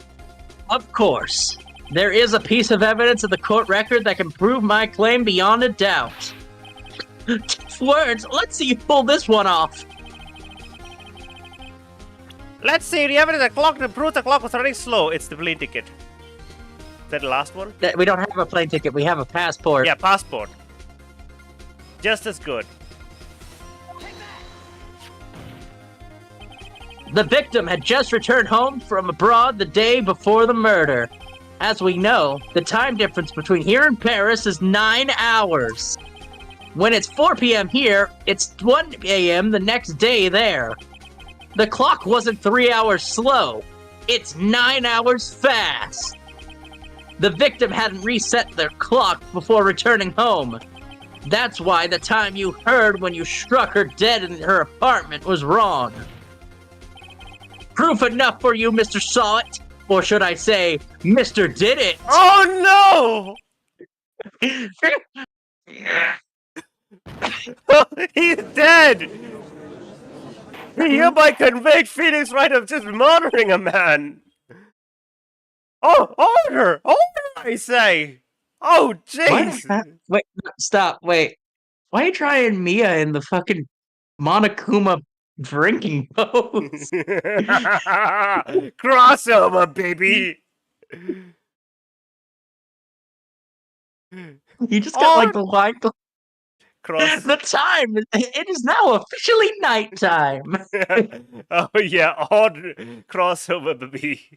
Of course. There is a piece of evidence in the court record that can prove my claim beyond a doubt. Words, let's see you pull this one off. Let's see the evidence that proves the clock was running slow. It's the plane ticket. Is that the last one? We don't have a plane ticket, we have a passport. Yeah, passport. Just as good. The victim had just returned home from abroad the day before the murder. As we know, the time difference between here and Paris is 9 hours. When it's 4 p.m. here, it's 1 a.m. the next day there. The clock wasn't 3 hours slow. It's 9 hours fast. The victim hadn't reset their clock before returning home. That's why the time you heard when you struck her dead in her apartment was wrong. Proof enough for you, Mr. Saw It. Or should I say, Mr. Did It. Oh no! He's dead! He hereby convict Phoenix Wright of just murdering a man! Oh, order! Order, I say! Oh, jeez! Wait, stop, wait. Why are you trying Mia in the fucking Monokuma drinking pose? Crossover, baby! You just got like the line. Cross. The time! It is now officially nighttime! Oh yeah, order, crossover, baby.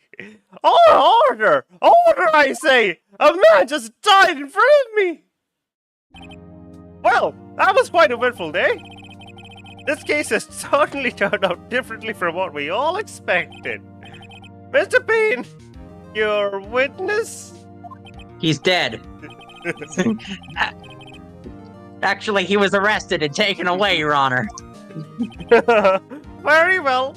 Oh, order! Order, I say! A man just died in front of me! Well, that was quite a eventful day. This case has certainly turned out differently from what we all expected. Mr. Payne, your witness? He's dead. Actually, he was arrested and taken away, Your Honor. Very well.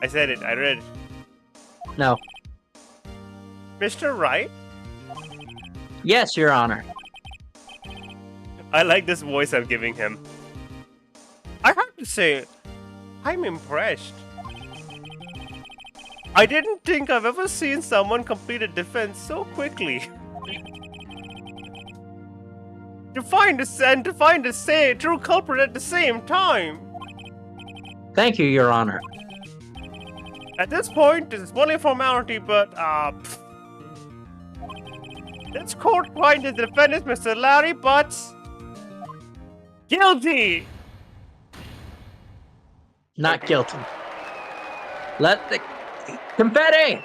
I said it, I read it. No. Mr. Wright? Yes, Your Honor. I like this voice I'm giving him. I have to say, I'm impressed. I didn't think I've ever seen someone complete a defense so quickly. to find the true culprit at the same time. Thank you, Your Honor. At this point, it's only a formality, but this court finds the defendant, Mr. Larry Butts, guilty. Not guilty. Let the confetti.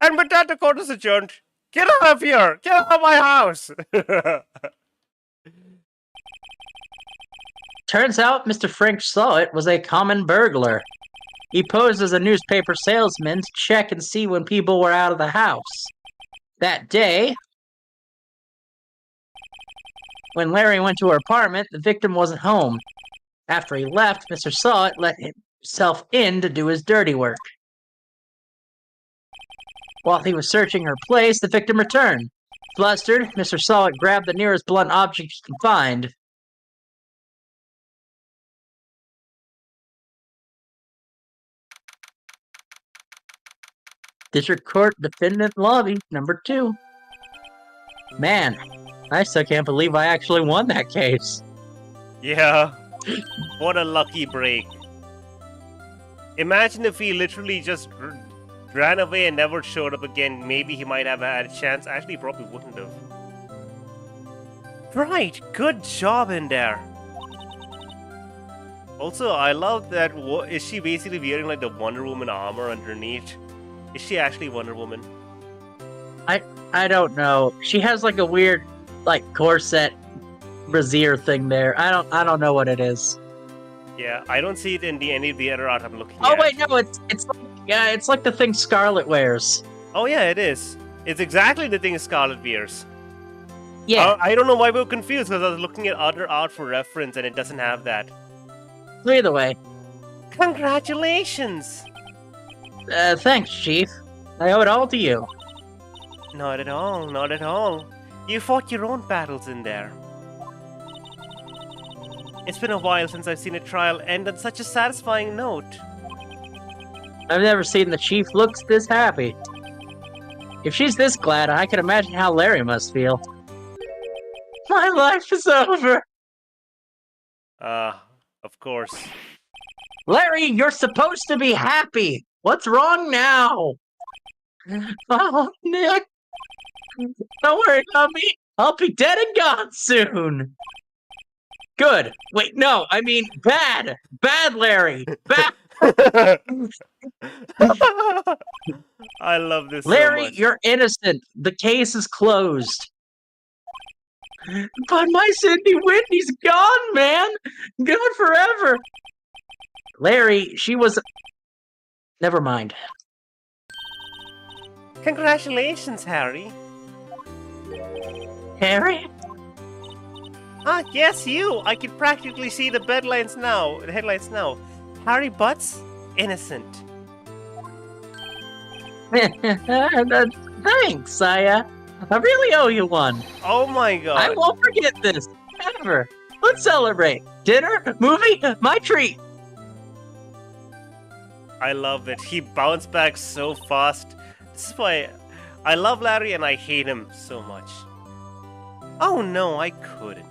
And with that, the court is adjourned. Get out of here! Get out of my house! Turns out Mr. Frank Sawit was a common burglar. He posed as a newspaper salesman to check and see when people were out of the house. That day, when Larry went to her apartment, the victim wasn't home. After he left, Mr. Sawit let himself in to do his dirty work. While he was searching her place, the victim returned. Flustered, Mr. Sawit grabbed the nearest blunt object he could find. District Court Defendant Lobby, number 2. Man, I still can't believe I actually won that case. Yeah. What a lucky break. Imagine if he literally just ran away and never showed up again. Maybe he might have had a chance. Actually, probably wouldn't have. Right, good job in there. Also, I love that. Is she basically wearing like the Wonder Woman armor underneath? Is she actually Wonder Woman? I don't know. She has like a weird, like corset, brassiere thing there. I don't know what it is. Yeah, I don't see it in any of the other art I'm looking at. Oh wait, no, it's like the thing Scarlet wears. Oh yeah, it is. It's exactly the thing Scarlet wears. Yeah. I don't know why we were confused because I was looking at other art for reference and it doesn't have that. So either way. Congratulations! Thanks, Chief. I owe it all to you. Not at all, not at all. You fought your own battles in there. It's been a while since I've seen a trial end on such a satisfying note. I've never seen the Chief look this happy. If she's this glad, I can imagine how Larry must feel. My life is over! Of course. Larry, you're supposed to be happy! What's wrong now? Oh, Nick! Don't worry about me! I'll be dead and gone soon! Good. Wait, no, I mean bad! Bad, Larry! Bad! I love this Larry, so much. you're innocent. The case is closed. But my Cindy Whitney's gone, man! Gone forever! Larry, she was... Never mind. Congratulations, Harry. Harry? Ah, yes, you! I can practically see the headlines now. Harry Butts, innocent. Thanks, I really owe you one. Oh my god. I won't forget this, ever. Let's celebrate. Dinner, movie, my treat. I love it. He bounced back so fast. This is why I love Larry and I hate him so much. Oh no, I couldn't.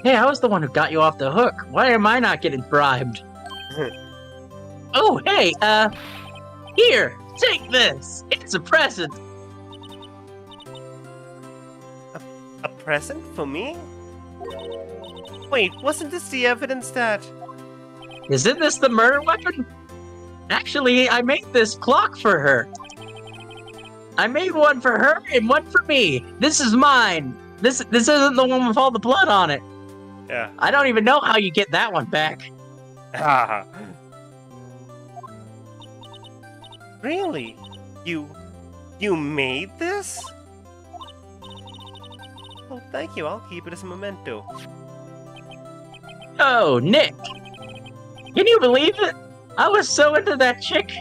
Hey, I was the one who got you off the hook. Why am I not getting bribed? Oh, hey, here, take this. It's a present. A present for me? Wait, wasn't this the evidence that... Isn't this the murder weapon? Actually, I made this clock for her. I made one for her and one for me. This is mine. This isn't the one with all the blood on it. Yeah. I don't even know how you get that one back. Really? You made this? Oh, thank you. I'll keep it as a memento. Oh, Nick. Can you believe it? I was so into that chick.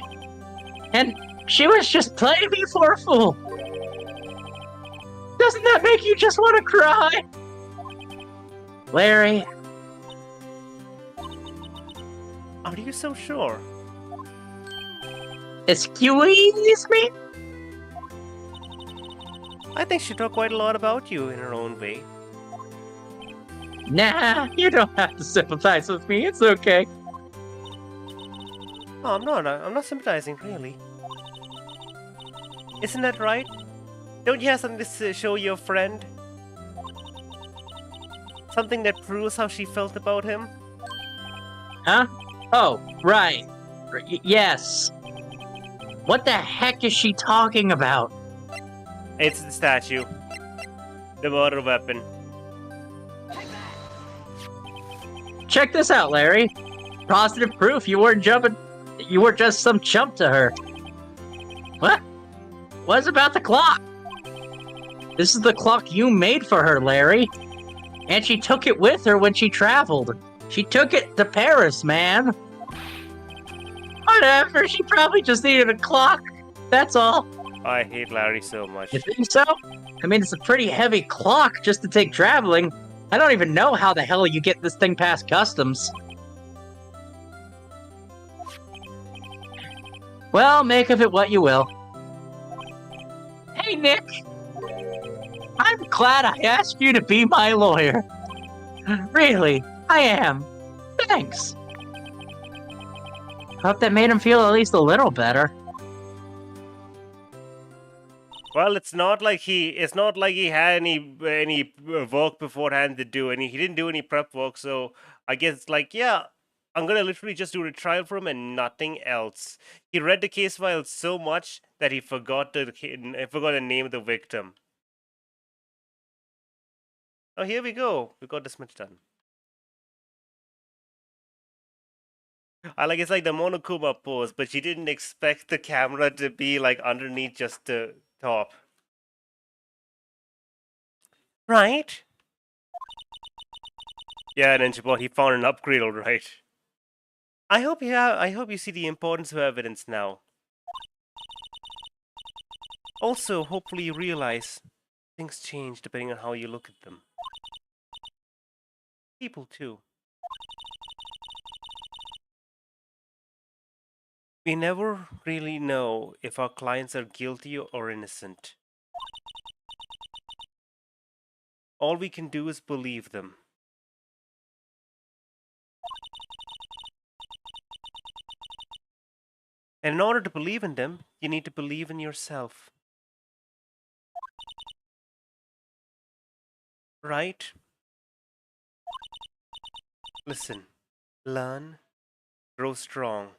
And she was just playing me for a fool. Doesn't that make you just want to cry? Larry. Are you so sure? Excuse me? I think she talked quite a lot about you in her own way. Nah, you don't have to sympathize with me. It's okay. Oh, I'm not. I'm not sympathizing, really. Isn't that right? Don't you have something to show your friend? Something that proves how she felt about him? Huh? Oh, right. Yes. What the heck is she talking about? It's the statue. The murder weapon. Check this out, Larry. Positive proof you weren't jumping. You were just some chump to her. What? What's about the clock? This is the clock you made for her, Larry. And she took it with her when she traveled. She took it to Paris, man. Whatever, she probably just needed a clock. That's all. I hate Larry so much. You think so? I mean, it's a pretty heavy clock just to take traveling. I don't even know how the hell you get this thing past customs. Well, make of it what you will. Hey, Nick. I'm glad I asked you to be my lawyer. Really, I am. Thanks. Hope that made him feel at least a little better. Well, it's not like he had any work beforehand to do, and he didn't do any prep work. So I guess it's like, yeah, I'm gonna literally just do a trial for him and nothing else. He read the case file so much that he forgot the name of the victim. Oh, here we go. We got this much done. It's like the Monokuma pose, but she didn't expect the camera to be like underneath just the top. Right? Yeah, Ninjabot, he found an upgrade, alright. I hope you see the importance of evidence now. Also, hopefully you realize things change depending on how you look at them. People too. We never really know if our clients are guilty or innocent. All we can do is believe them. And in order to believe in them, you need to believe in yourself. Right? Listen, learn, grow strong.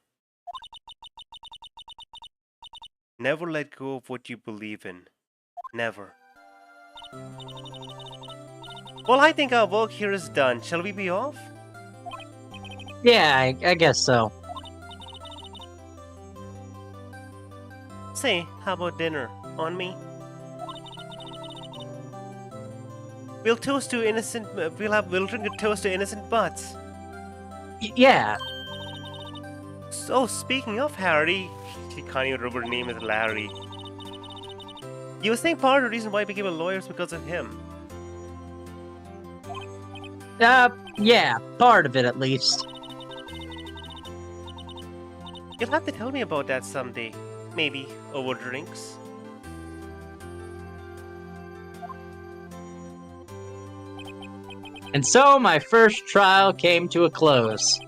Never let go of what you believe in. Never. Well, I think our work here is done. Shall we be off? Yeah, I guess so. Say, how about dinner? On me? We'll toast to innocent. We'll drink a toast to innocent butts. Yeah. So, speaking of Harry, she can't even remember her name is Larry. You were saying part of the reason why he became a lawyer is because of him. Yeah, part of it at least. You'll have to tell me about that someday. Maybe over drinks. And so my first trial came to a close.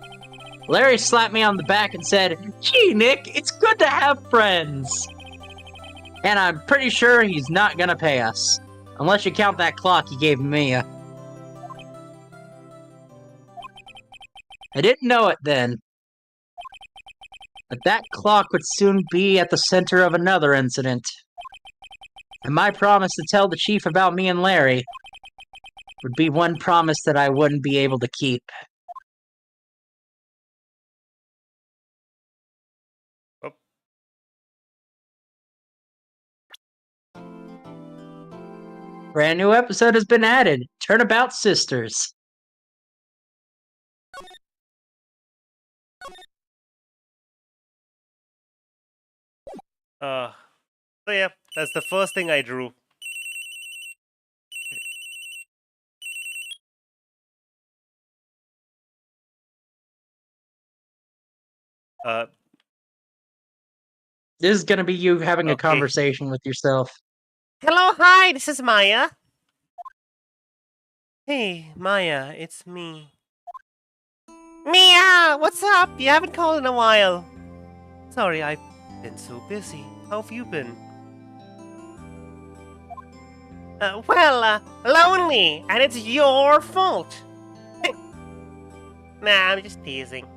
Larry slapped me on the back and said, "Gee, Nick, it's good to have friends." And I'm pretty sure he's not gonna pay us. Unless you count that clock he gave me. I didn't know it then. But that clock would soon be at the center of another incident. And my promise to tell the chief about me and Larry would be one promise that I wouldn't be able to keep. Oh. Brand new episode has been added. Turnabout Sisters. So yeah, that's the first thing I drew. This is gonna be you having a Okay. conversation with yourself. Hello, hi, this is Maya. Hey, Maya, it's me. Mia, what's up? You haven't called in a while. Sorry, I've been so busy. How have you been? Lonely, and it's your fault. Nah, I'm just teasing.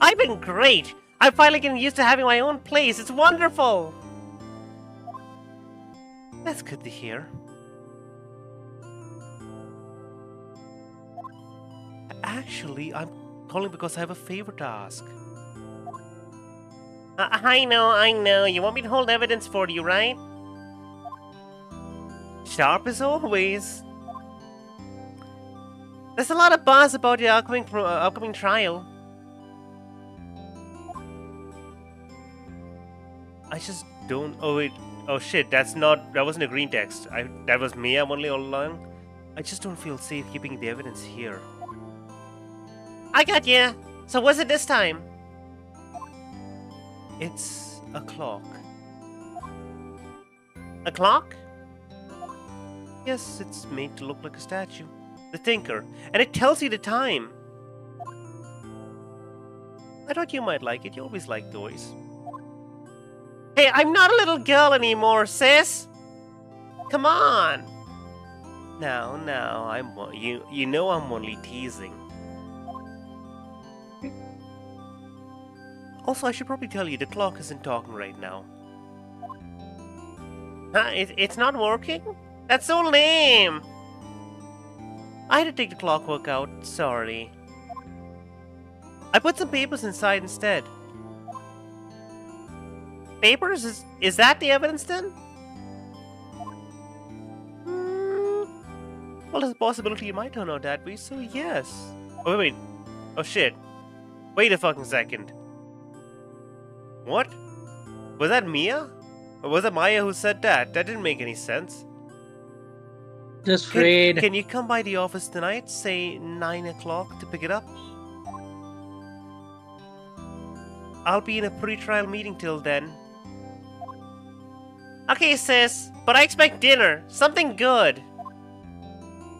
I've been great. I'm finally getting used to having my own place. It's wonderful. That's good to hear. Actually, I'm calling because I have a favor to ask. I know. You want me to hold evidence for you, right? Sharp as always. There's a lot of buzz about your upcoming trial. I just don't. Oh wait. Oh shit. That wasn't a green text. That was me. I'm only all along. I just don't feel safe keeping the evidence here. I got ya. So what's it this time? It's a clock. A clock? Yes, it's made to look like a statue. The Thinker. And it tells you the time. I thought you might like it. You always like toys. Hey, I'm not a little girl anymore, sis! Come on! No, you know I'm only teasing. Also, I should probably tell you, the clock isn't talking right now. Huh? It's not working? That's so lame! I had to take the clockwork out, sorry. I put some papers inside instead. Papers? Is that the evidence then? Well, there's a possibility it might turn out that way, so yes. Oh, wait. Oh, shit. Wait a fucking second. What? Was that Mia? Or was it Maya who said that? That didn't make any sense. Just read. Can you come by the office tonight, say 9 o'clock, to pick it up? I'll be in a pre-trial meeting till then. Okay, sis, but I expect dinner. Something good.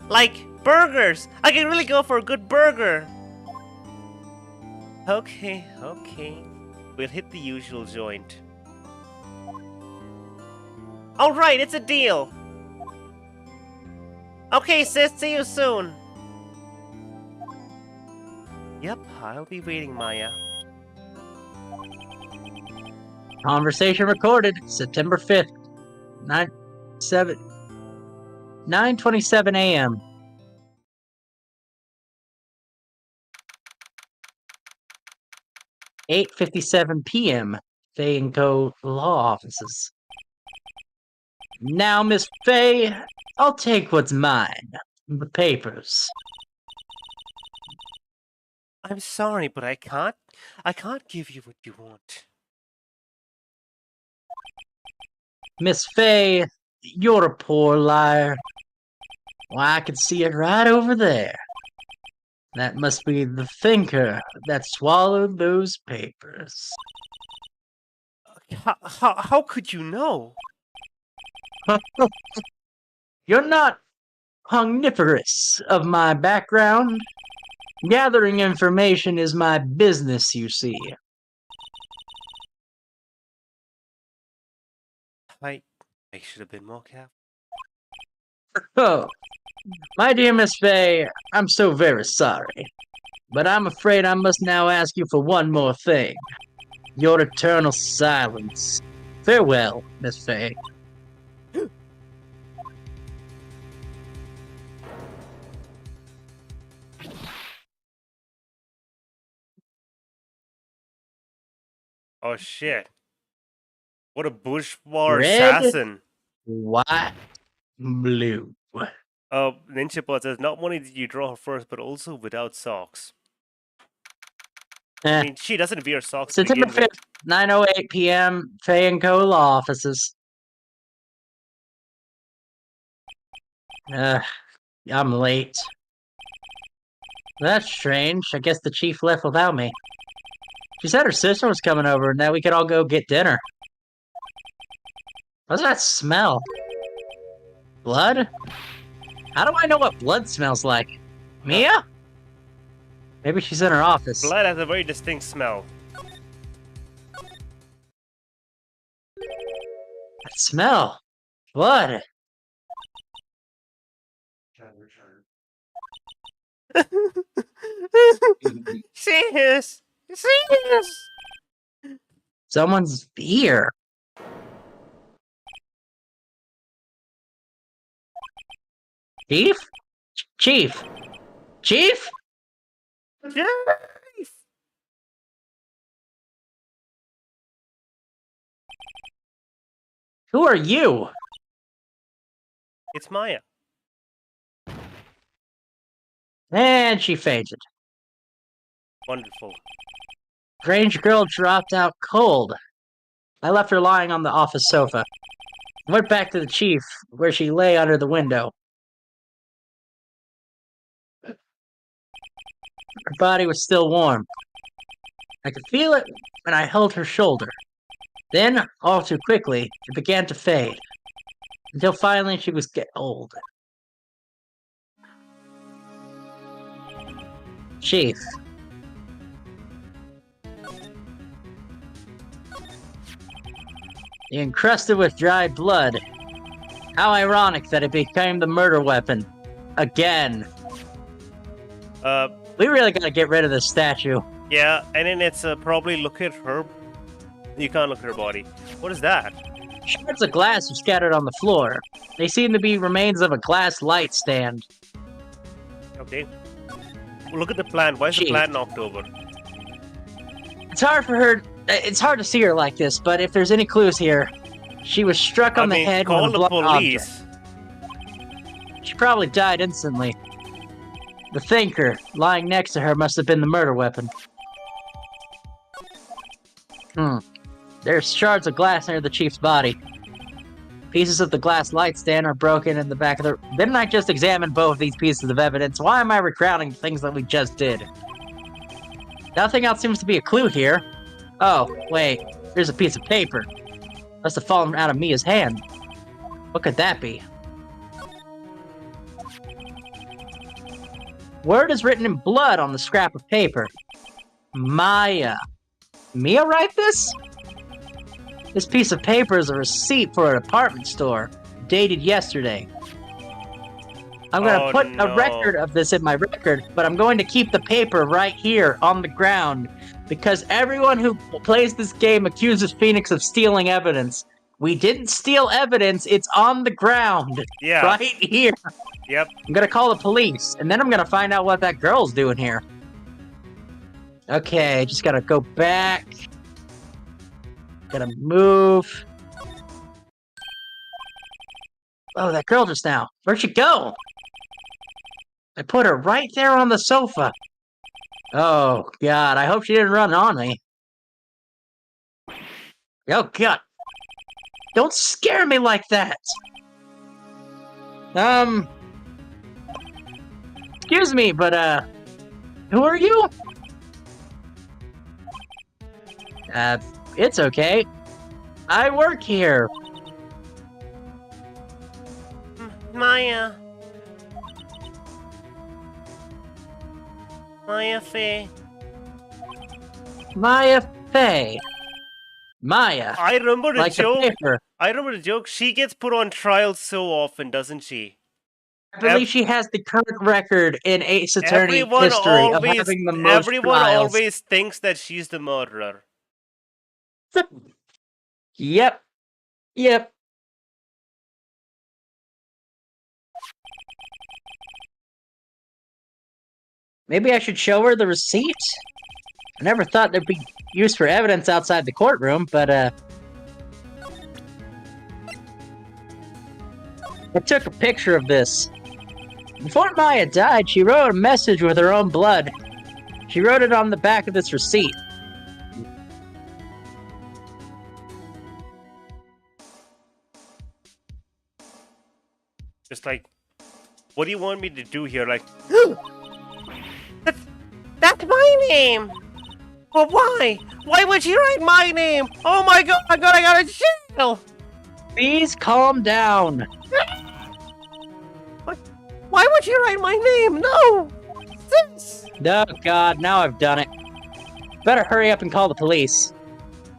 Like burgers. I can really go for a good burger. Okay. We'll hit the usual joint. Alright, it's a deal. Okay, sis, see you soon. Yep, I'll be waiting, Maya. Conversation recorded September 5th, 9:27 a.m. (8:57 p.m.) Fay & Co. law offices. Now, Miss Fay, I'll take what's mine. The papers. I'm sorry, but I can't give you what you want. Miss Fay, you're a poor liar. Why, I can see it right over there. That must be the thinker that swallowed those papers. How could you know? You're not omnivorous of my background. Gathering information is my business, you see. I should have been more careful. Oh, my dear Miss Fay, I'm so very sorry. But I'm afraid I must now ask you for one more thing. Your eternal silence. Farewell, Miss Fay. Oh shit. What a bourgeois Red, assassin. white, blue. Ninja Pod says, not only did you draw her first, but also without socks. I mean, she doesn't wear socks to September begin with. 5th, 9:08 p.m., Fay & Co. law offices. I'm late. That's strange. I guess the chief left without me. She said her sister was coming over and that we could all go get dinner. What's that smell? Blood? How do I know what blood smells like? Mia? Maybe she's in her office. Blood has a very distinct smell. That smell. Blood. Serious. Serious. Someone's here. Chief? Chief? Chief? Yes. Who are you? It's Maya. And she fainted. Wonderful. Strange girl dropped out cold. I left her lying on the office sofa. I went back to the chief, where she lay under the window. Her body was still warm. I could feel it when I held her shoulder. Then, all too quickly, it began to fade. Until finally she was old. Chief. Encrusted with dry blood. How ironic that it became the murder weapon. Again. We really gotta get rid of this statue. Yeah, and then it's probably look at her. You can't look at her body. What is that? Shards of glass are scattered on the floor. They seem to be remains of a glass light stand. Okay. Look at the plant. Why is the Jeez. plant knocked over? It's hard for her. It's hard to see her like this, but if there's any clues here, she was struck on the head with call a the blunt police. object. She probably died instantly. The thinker lying next to her must have been the murder weapon. There's shards of glass near the chief's body. Pieces of the glass light stand are broken in the back of the... Didn't I just examine both these pieces of evidence? Why am I recounting things that we just did? Nothing else seems to be a clue here. Oh, wait. Here's a piece of paper. Must have fallen out of Mia's hand. What could that be? Word is written in blood on the scrap of paper. Maya. Mia write this? This piece of paper is a receipt for a department store, dated yesterday. I'm gonna put a record of this in my record, but I'm going to keep the paper right here on the ground, because everyone who plays this game accuses Phoenix of stealing evidence. We didn't steal evidence, it's on the ground. Yeah. Right here. Yep. I'm gonna call the police, and then I'm gonna find out what that girl's doing here. Okay, just gotta go back. Gotta move. Oh, that girl just now. Where'd she go? I put her right there on the sofa. Oh, God, I hope she didn't run on me. Oh, God. Don't scare me like that. Excuse me, but, who are you? It's okay. I work here. Maya. Maya Faye. Maya Faye. Maya. I remember the Like the joke. paper. I remember the joke. She gets put on trial so often, doesn't she? I believe she has the current record in Ace Attorney history of having the most everyone trials. always thinks that she's the murderer. Yep. Yep. Maybe I should show her the receipt? I never thought they'd be used for evidence outside the courtroom, but, I took a picture of this. Before Maya died, she wrote a message with her own blood. She wrote it on the back of this receipt. Just like, what do you want me to do here? Like, that's my name. Well, why? Why would you write my name? Oh my god! I gotta go to jail. Please calm down. Why would you write my name? No! This! Oh god, now I've done it. Better hurry up and call the police.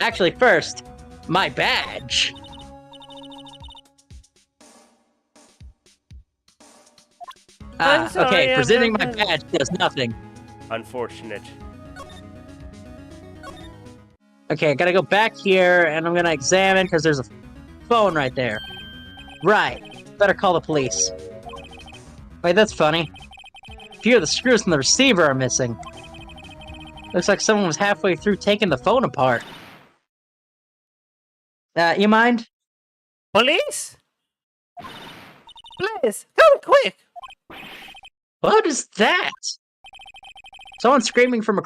Actually, first, my badge. I'm sorry, Okay, presenting my I'm- badge does nothing. Unfortunate. Okay, I gotta go back here, and I'm gonna examine, because there's a phone right there. Right, better call the police. Wait, that's funny. A few of the screws from the receiver are missing. Looks like someone was halfway through taking the phone apart. You mind? Police? Please, come quick! What is that? Someone screaming from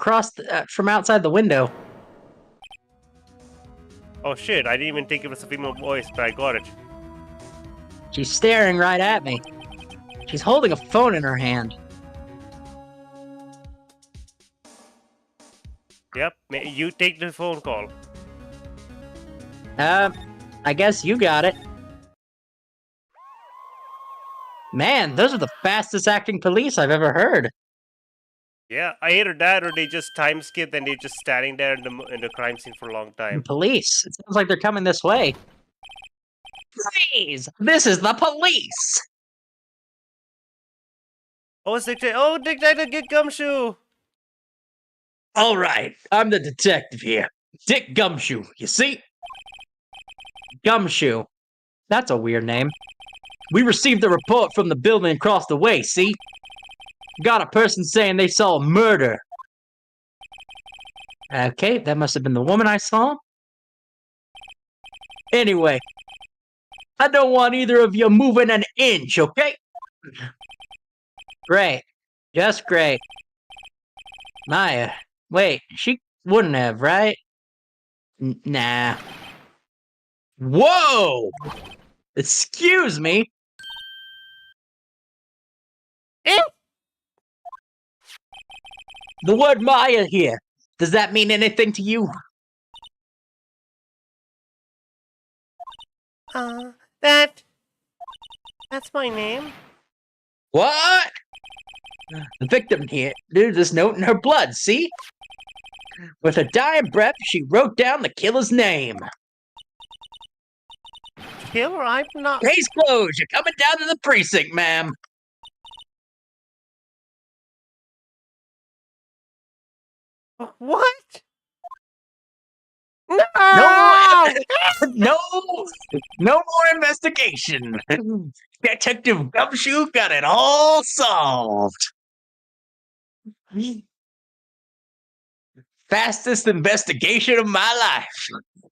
from outside the window. Oh shit, I didn't even think it was a female voice, but I got it. She's staring right at me. She's holding a phone in her hand. Yep, you take the phone call. I guess you got it. Man, those are the fastest acting police I've ever heard. Yeah, either that or they just time skip and they're just standing there in the crime scene for a long time. Police. It sounds like they're coming this way. Please! This is the police! Oh, it's Detective Get Gumshoe! Alright, I'm the detective here. Dick Gumshoe, you see? Gumshoe. That's a weird name. We received a report from the building across the way, see? Got a person saying they saw a murder. Okay, that must have been the woman I saw. Anyway, I don't want either of you moving an inch, okay? Great. Just great. Maya. Wait, she wouldn't have, right? Nah. Whoa! Excuse me? The word Maya here. Does that mean anything to you? That's my name. What? The victim here knew this note in her blood, see? With her dying breath, she wrote down the killer's name. Killer, I'm not. Case closed. You're coming down to the precinct, ma'am. What? No! No, no more investigation. Detective Gumshoe got it all solved. Fastest investigation of my life.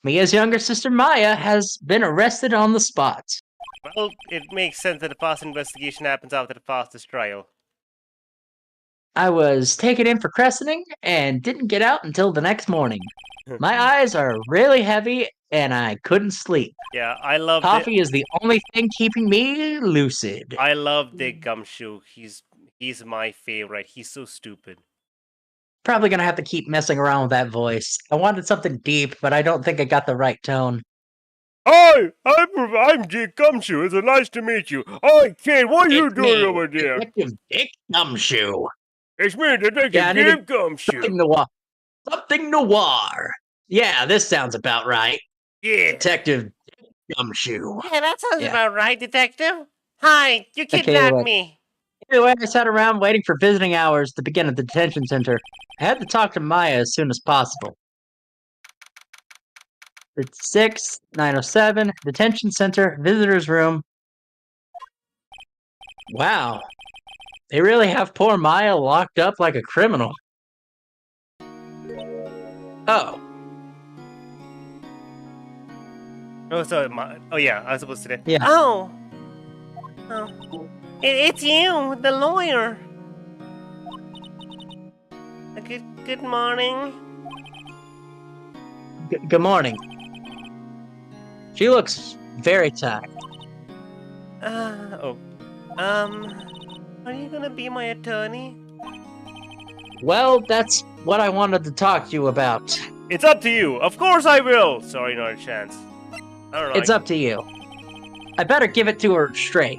Mia's younger sister Maya has been arrested on the spot. Well, it makes sense that the fast investigation happens after the fastest trial. I was taken in for crescenting and didn't get out until the next morning. My eyes are really heavy and I couldn't sleep. Yeah, I love Coffee is the only thing keeping me lucid. I love Dick Gumshoe. He's my favorite. He's so stupid. Probably gonna have to keep messing around with that voice. I wanted something deep, but I don't think I got the right tone. Hi, I'm Dick Gumshoe. It's nice to meet you. Hi, kid, what are you It's doing me, over there? Detective Dick Gumshoe. It's me, Detective Yeah, I need Dick Gumshoe. Something noir. Something noir. Yeah, this sounds about right. Yeah. Detective Dick Gumshoe. Yeah, that sounds Yeah. about right, Detective. Hi, you Okay, kidnapped look. me. Anyway, I sat around waiting for visiting hours to begin at the detention center. I had to talk to Maya as soon as possible. It's 907, detention center, visitor's room. Wow. They really have poor Maya locked up like a criminal. Oh. Oh, sorry. Oh, yeah, I was supposed to. Yeah. Oh. It's you, the lawyer. Good morning. Good morning. She looks very tired. Are you gonna be my attorney? Well, that's what I wanted to talk to you about. It's up to you. Of course I will. Sorry, not a chance. I don't know. It's up to you. I better give it to her straight.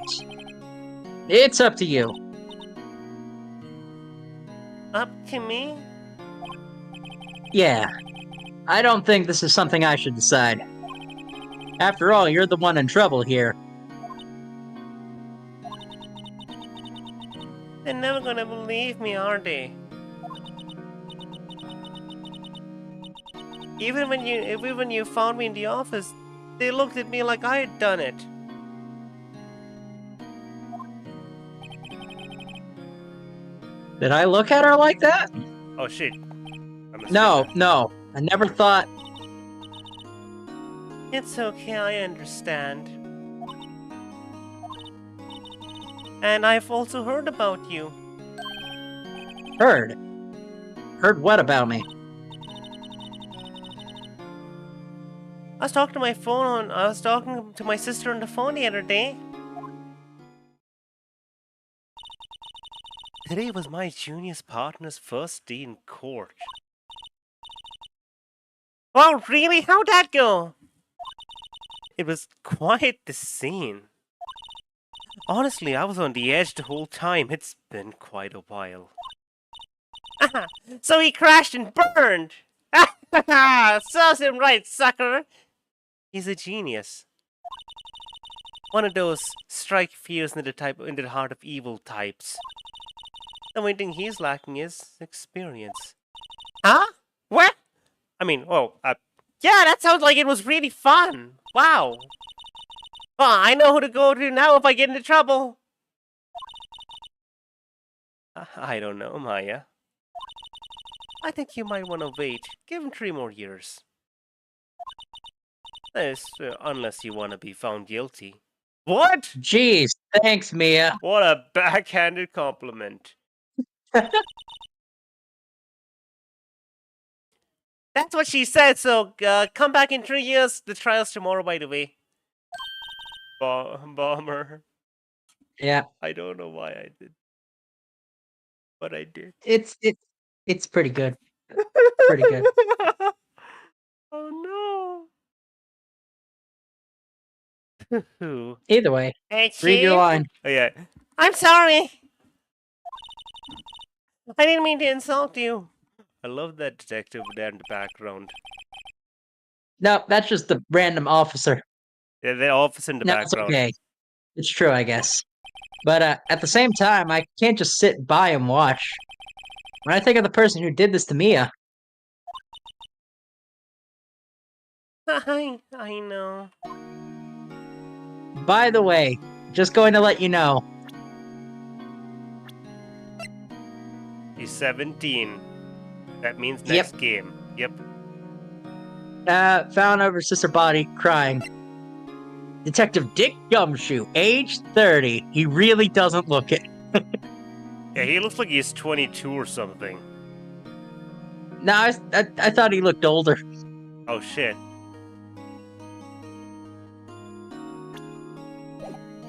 It's up to you. Up to me? Yeah. I don't think this is something I should decide. After all, you're the one in trouble here. They're never gonna believe me, are they? Even when you found me in the office, they looked at me like I had done it. Did I look at her like that? Oh shit. I must No, admit that. no. I never thought... It's okay, I understand. And I've also heard about you. Heard. Heard what about me? I was talking to my sister on the phone the other day. Today was my junior's partner's first day in court. Oh, really? How'd that go? It was quite the scene. Honestly, I was on the edge the whole time. It's been quite a while. So he crashed and burned! Serves him right, sucker! He's a genius. One of those strike fears into the heart of evil types. The only thing he's lacking is experience. Huh? What? I mean, yeah, that sounds like it was really fun. Wow. Well, I know who to go to now if I get into trouble. I don't know, Maya. I think you might want to wait. Give him 3 more years. Unless you want to be found guilty. What? Jeez, thanks, Mia. What a backhanded compliment. That's what she said, so come back in 3 years. The trial's tomorrow, by the way. Bomber. Yeah, I don't know why I did. But I did. it's pretty good. Pretty good. Oh no. Either way, Hey, read your Chief? line. Oh, yeah. I'm sorry. I didn't mean to insult you. I love that detective there in the background. No, that's just the random officer. Yeah, the office in the No, it's background. okay. It's true, I guess. But at the same time, I can't just sit by and watch. When I think of the person who did this to Mia, I know. by the way, just going to let you know, He's 17. That means Yep. next game. Yep. found over sister body crying. Detective Dick Gumshoe, age 30. He really doesn't look it. Yeah, he looks like he's 22 or something. No, I thought he looked older. Oh shit.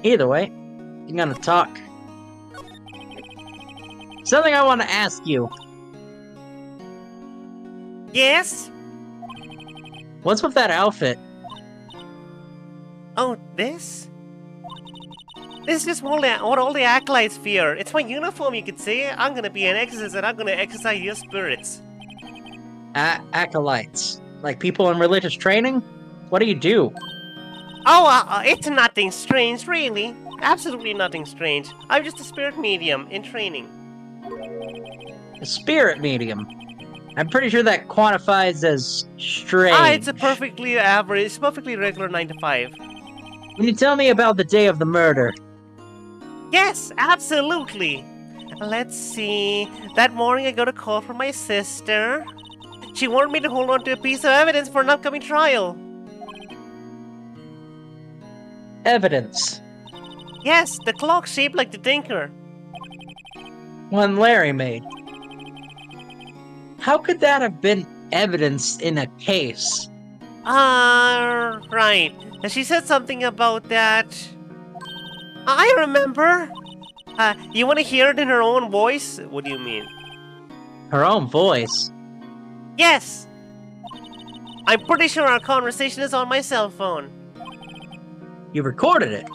Either way, I'm gonna talk. Something I want to ask you. Yes? What's with that outfit? Oh, this? This is just what all the acolytes fear. It's my uniform, you could say. I'm gonna be an exorcist and I'm gonna exorcise your spirits. Acolytes. Like people in religious training? What do you do? Oh, it's nothing strange, really. Absolutely nothing strange. I'm just a spirit medium in training. A spirit medium. I'm pretty sure that quantifies as strange. It's a perfectly average, it's perfectly regular 9 to 5. Can you tell me about the day of the murder? Yes, absolutely. Let's see. That morning I got a call from my sister. She wanted me to hold on to a piece of evidence for an upcoming trial. Evidence. Yes, the clock shaped like the Tinker. One Larry made. How could that have been evidence in a case? Right. She said something about that. I remember. You want to hear it in her own voice? What do you mean? Her own voice. Yes. I'm pretty sure our conversation is on my cell phone. You recorded it.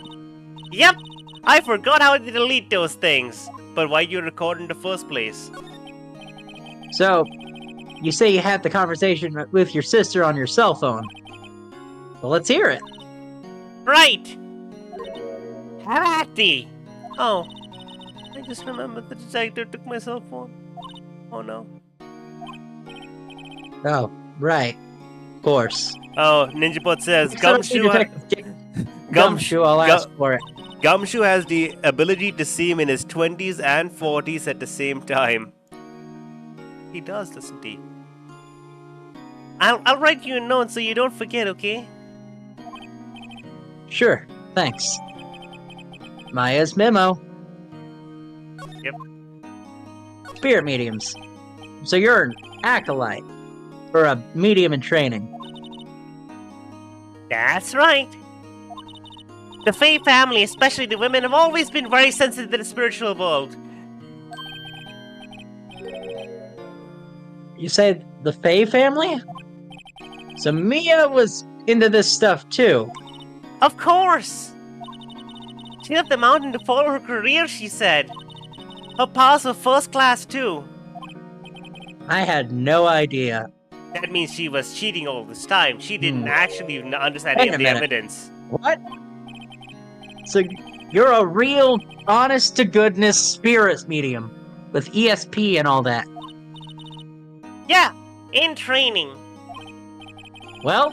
Yep! I forgot how to delete those things. But why you record in the first place? So, you say you had the conversation with your sister on your cell phone. Well, let's hear it. Right! Have at thee! Oh. I just remembered the detective took my cell phone. Oh no. Oh, right. Of course. Oh, NinjaBot says Gumshoe, Gumshoe, I'll ask for it. Gumshoe has the ability to see him in his 20s and 40s at the same time. He does, doesn't he? I'll write you a note so you don't forget, okay? Sure, thanks. Maya's memo. Yep. Spirit mediums. So you're an acolyte. Or a medium in training. That's right. The Fae family, especially the women, have always been very sensitive to the spiritual world. You say the Fae family? So Mia was into this stuff too. Of course! She left the mountain to follow her career, she said. Her powers were first class too. I had no idea. That means she was cheating all this time. She didn't actually understand Wait any a of the minute. evidence. What? So you're a real, honest-to-goodness spirit medium. With ESP and all that. Yeah, in training. Well,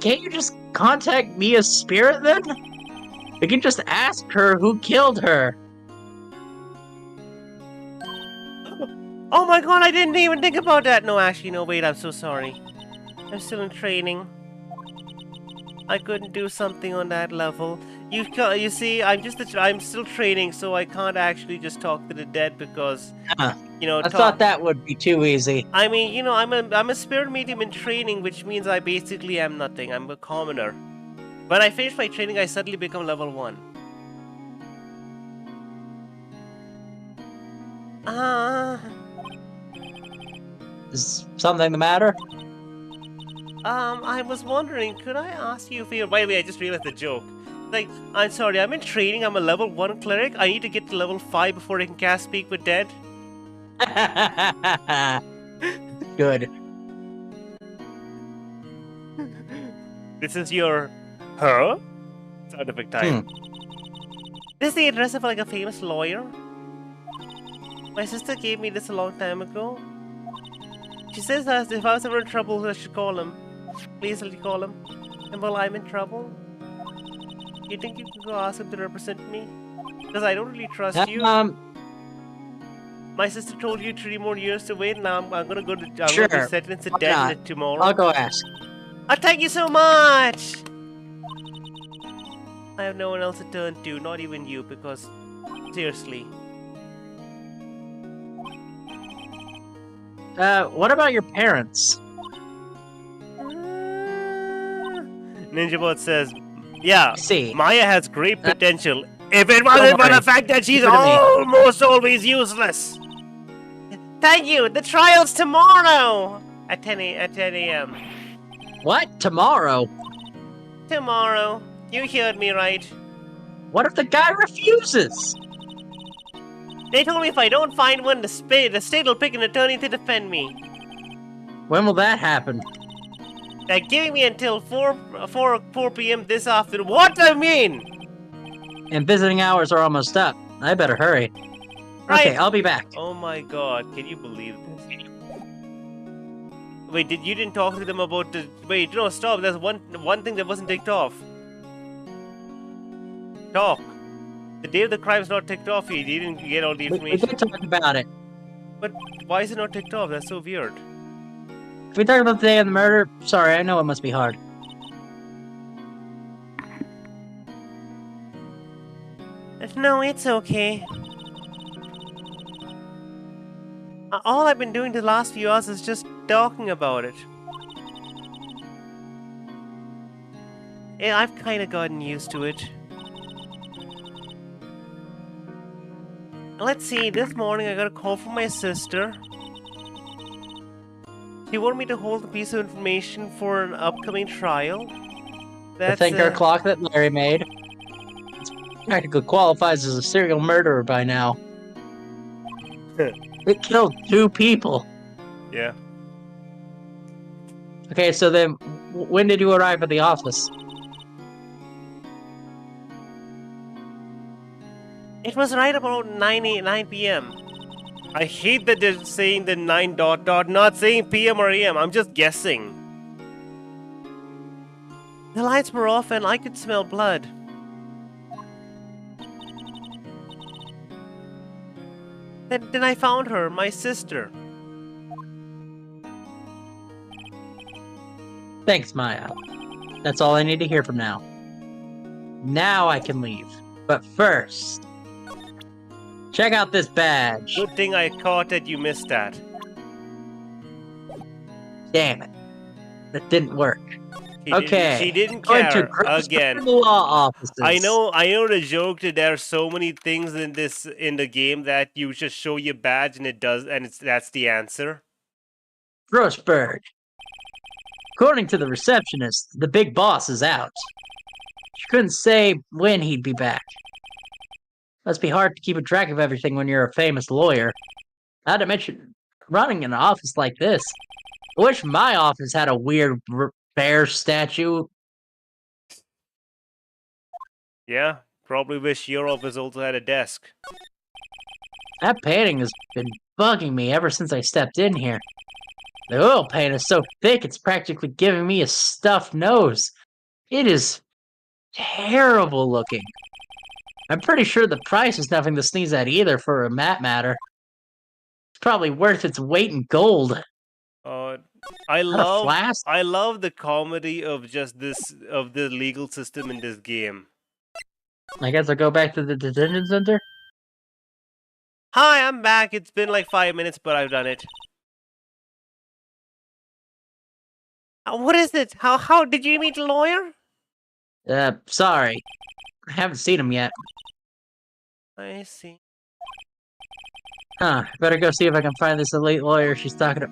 can't you just contact Mia's spirit then? You can just ask her who killed her. Oh my god, I didn't even think about that. No, actually, no, wait, I'm so sorry. I'm still in training. I couldn't do something on that level. You see, I'm still training, so I can't actually just talk to the dead because, you know, I thought that would be too easy. I mean, you know, I'm a spirit medium in training, which means I basically am nothing. I'm a commoner. When I finish my training, I suddenly become level 1. Is something the matter? I was wondering, could I ask you for your... By the way, I just realized the joke. Like, I'm sorry, I'm in training, I'm a level 1 cleric. I need to get to level 5 before I can cast Speak with Dead. Good. This is your... Huh? Sound effect time. This is the address of like a famous lawyer. My sister gave me this a long time ago. She says that if I was ever in trouble, I should call him. Please let me call him. And while I'm in trouble, you think you can go ask him to represent me? Because I don't really trust you. My sister told you 3 more years to wait. Now I'm gonna go to. I'm Sure. gonna be sentenced to Why death not? tomorrow. I'll go ask. Thank you so much. I have no one else to turn to, not even you, because seriously. What about your parents? NinjaBot says, yeah, See. Maya has great potential. If it wasn't for the fact that she's Listen to me. almost always useless. Thank you. The trial's tomorrow at 10 a.m. What? Tomorrow? Tomorrow. You heard me right. What if the guy refuses? They told me if I don't find one, the state will pick an attorney to defend me. When will that happen? They're giving me until 4 p.m. this afternoon. What do you mean? And visiting hours are almost up. I better hurry. Right. Okay, I'll be back. Oh my god, can you believe this? Wait, you didn't talk to them about the... Wait, no, stop. There's one thing that wasn't ticked off. Talk. The day of the crime's not ticked off yet. You didn't get all the We information. can talk about it. But why is it not ticked off? That's so weird. If we talk about the day of the murder, sorry, I know it must be hard. No, it's okay. All I've been doing the last few hours is just talking about it. Yeah, I've kind of gotten used to it. Let's see, this morning I got a call from my sister. She wanted me to hold a piece of information for an upcoming trial. The thinker clock that Larry made. practically qualifies as a serial murderer by now. It killed 2 people. Yeah. Okay, so then when did you arrive at the office? It was right about 9 p.m. I hate that they're saying the 9 dot dot, not saying p.m. or a.m. I'm just guessing. The lights were off and I could smell blood. Then I found her, my sister. Thanks, Maya. That's all I need to hear from now. Now I can leave. But first, check out this badge. Good thing I caught that you missed that. Damn it. That didn't work. She didn't Going to care Gross again. Criminal Law offices. I know the joke that there are so many things in the game that you just show your badge and it does, and that's the answer. Grossberg. According to the receptionist, the big boss is out. She couldn't say when he'd be back. Must be hard to keep a track of everything when you're a famous lawyer. Not to mention running an office like this. I wish my office had a weird bear statue. Yeah, probably wish your office also had a desk. That painting has been bugging me ever since I stepped in here. The oil paint is so thick it's practically giving me a stuffed nose. It is terrible looking. I'm pretty sure the price is nothing to sneeze at either for a matte matter. It's probably worth its weight in gold. I flask? love the comedy of just the legal system in this game. I guess I'll go back to the detention center. Hi, I'm back. It's been like 5 minutes, but I've done it. What is it? How did you meet a lawyer? Sorry. I haven't seen him yet. I see. Better go see if I can find this elite lawyer she's talking to.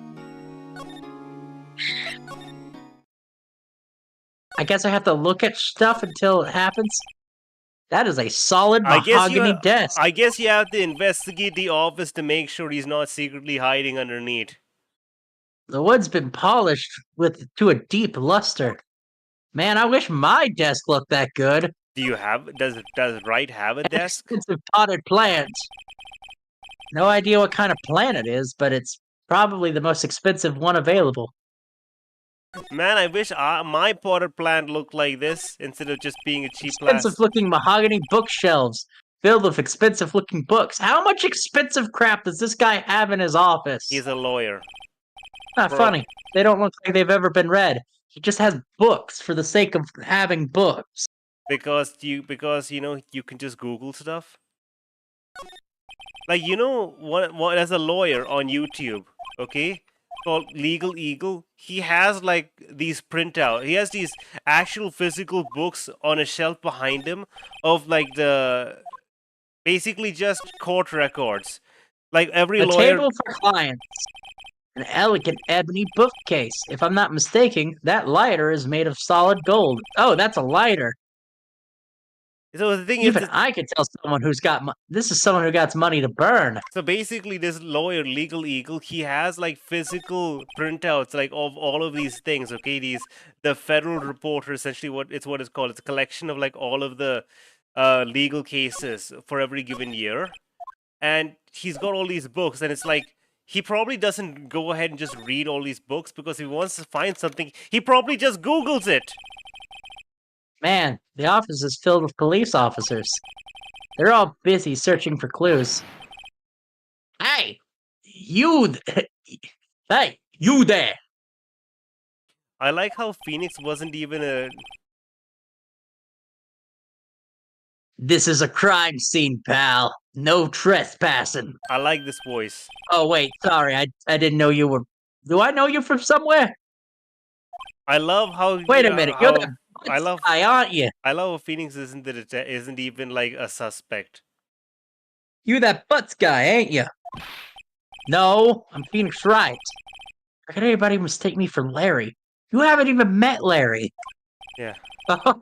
I guess I have to look at stuff until it happens. That is a solid mahogany desk. I guess you have to investigate the office to make sure he's not secretly hiding underneath. The wood's been polished to a deep luster. Man, I wish my desk looked that good. Does Wright have a desk? Expensive potted plants. No idea what kind of plant it is, but it's probably the most expensive one available. Man, I wish my potted plant looked like this instead of just being a cheap plastic. Expensive-looking mahogany bookshelves filled with expensive-looking books. How much expensive crap does this guy have in his office? He's a lawyer. Funny. They don't look like they've ever been read. He just has books for the sake of having books. Because you can just Google stuff. Like what as a lawyer on YouTube, okay? Called Legal Eagle. He has like these printout. He has these actual physical books on a shelf behind him of like basically just court records. Like every lawyer. A table for clients. An elegant ebony bookcase. If I'm not mistaken, that lighter is made of solid gold. Oh, that's a lighter. So the thing Even is, I could tell someone who's got this is someone who got money to burn. So basically, this lawyer, Legal Eagle, he has like physical printouts like of all of these things. Okay, the Federal Reporter, essentially what it's called. It's a collection of like all of the legal cases for every given year, and he's got all these books, and it's like he probably doesn't go ahead and just read all these books because if he wants to find something, he probably just Googles it. Man, the office is filled with police officers. They're all busy searching for clues. Hey, you there! I like how Phoenix wasn't even a... This is a crime scene, pal. No trespassing. I like this voice. Oh, wait, sorry, I didn't know you were... Do I know you from somewhere? I love how... Wait a minute, you're the guy, aren't you? I love how Phoenix isn't even like a suspect. You that Butts guy, ain't you? No, I'm Phoenix Wright. How could anybody mistake me for Larry? You haven't even met Larry. Yeah.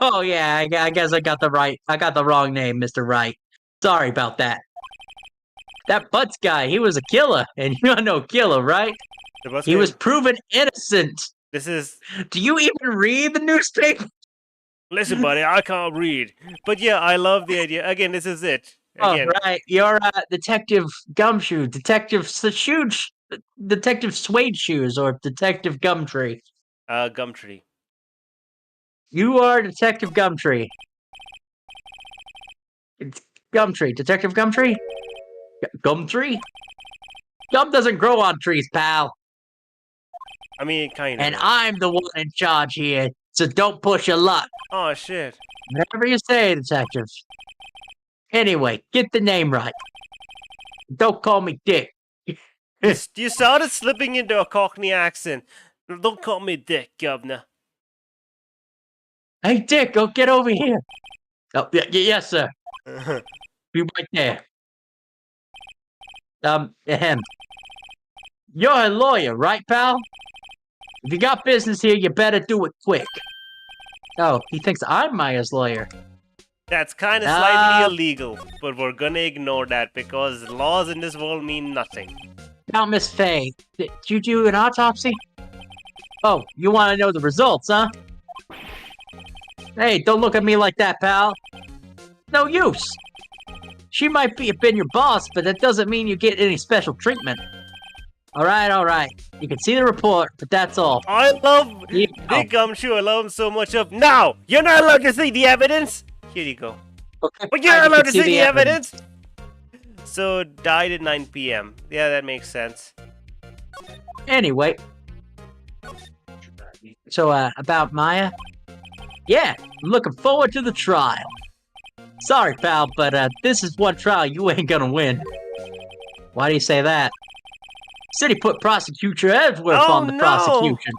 Oh yeah, I guess I got the wrong name, Mr. Wright. Sorry about that. That Butts guy, he was a killer, and you're no killer, right? The bus He was name. proven innocent. This is. Do you even read the newspaper? Listen, buddy, I can't read. But yeah, I love the idea. Again, this is it. Oh, Again, right. You're Detective Gumshoe, Detective Suede Shoes, or Detective Gumtree. Gumtree. You are Detective Gumtree. It's Gumtree. Detective Gumtree? Gumtree? Gum doesn't grow on trees, pal. I mean, kind of. And I'm the one in charge here, so don't push your luck. Oh, shit. Whatever you say, Detective. Anyway, get the name right. Don't call me Dick. You started slipping into a Cockney accent. Don't call me Dick, governor. Hey, Dick, go get over here. Oh, yes, sir. Be right there. Ahem. You're a lawyer, right, pal? If you got business here, you better do it quick. Oh, he thinks I'm Maya's lawyer. That's kind of slightly illegal, but we're gonna ignore that because laws in this world mean nothing. Now, Miss Faye, did you do an autopsy? Oh, you want to know the results, huh? Hey, don't look at me like that, pal. No use. She might have been your boss, but that doesn't mean you get any special treatment. All right. You can see the report, but that's all. I love You Dick Gumshoe. I love him so much. Now you're not allowed to see the evidence. Here you go. Okay, But you're fine, not you allowed can to see the evidence. evidence. So died at 9 p.m. Yeah, that makes sense. Anyway. So, about Maya? Yeah, I'm looking forward to the trial. Sorry, pal, but this is one trial you ain't gonna win. Why do you say that? City put Prosecutor Edgeworth on the no. prosecution.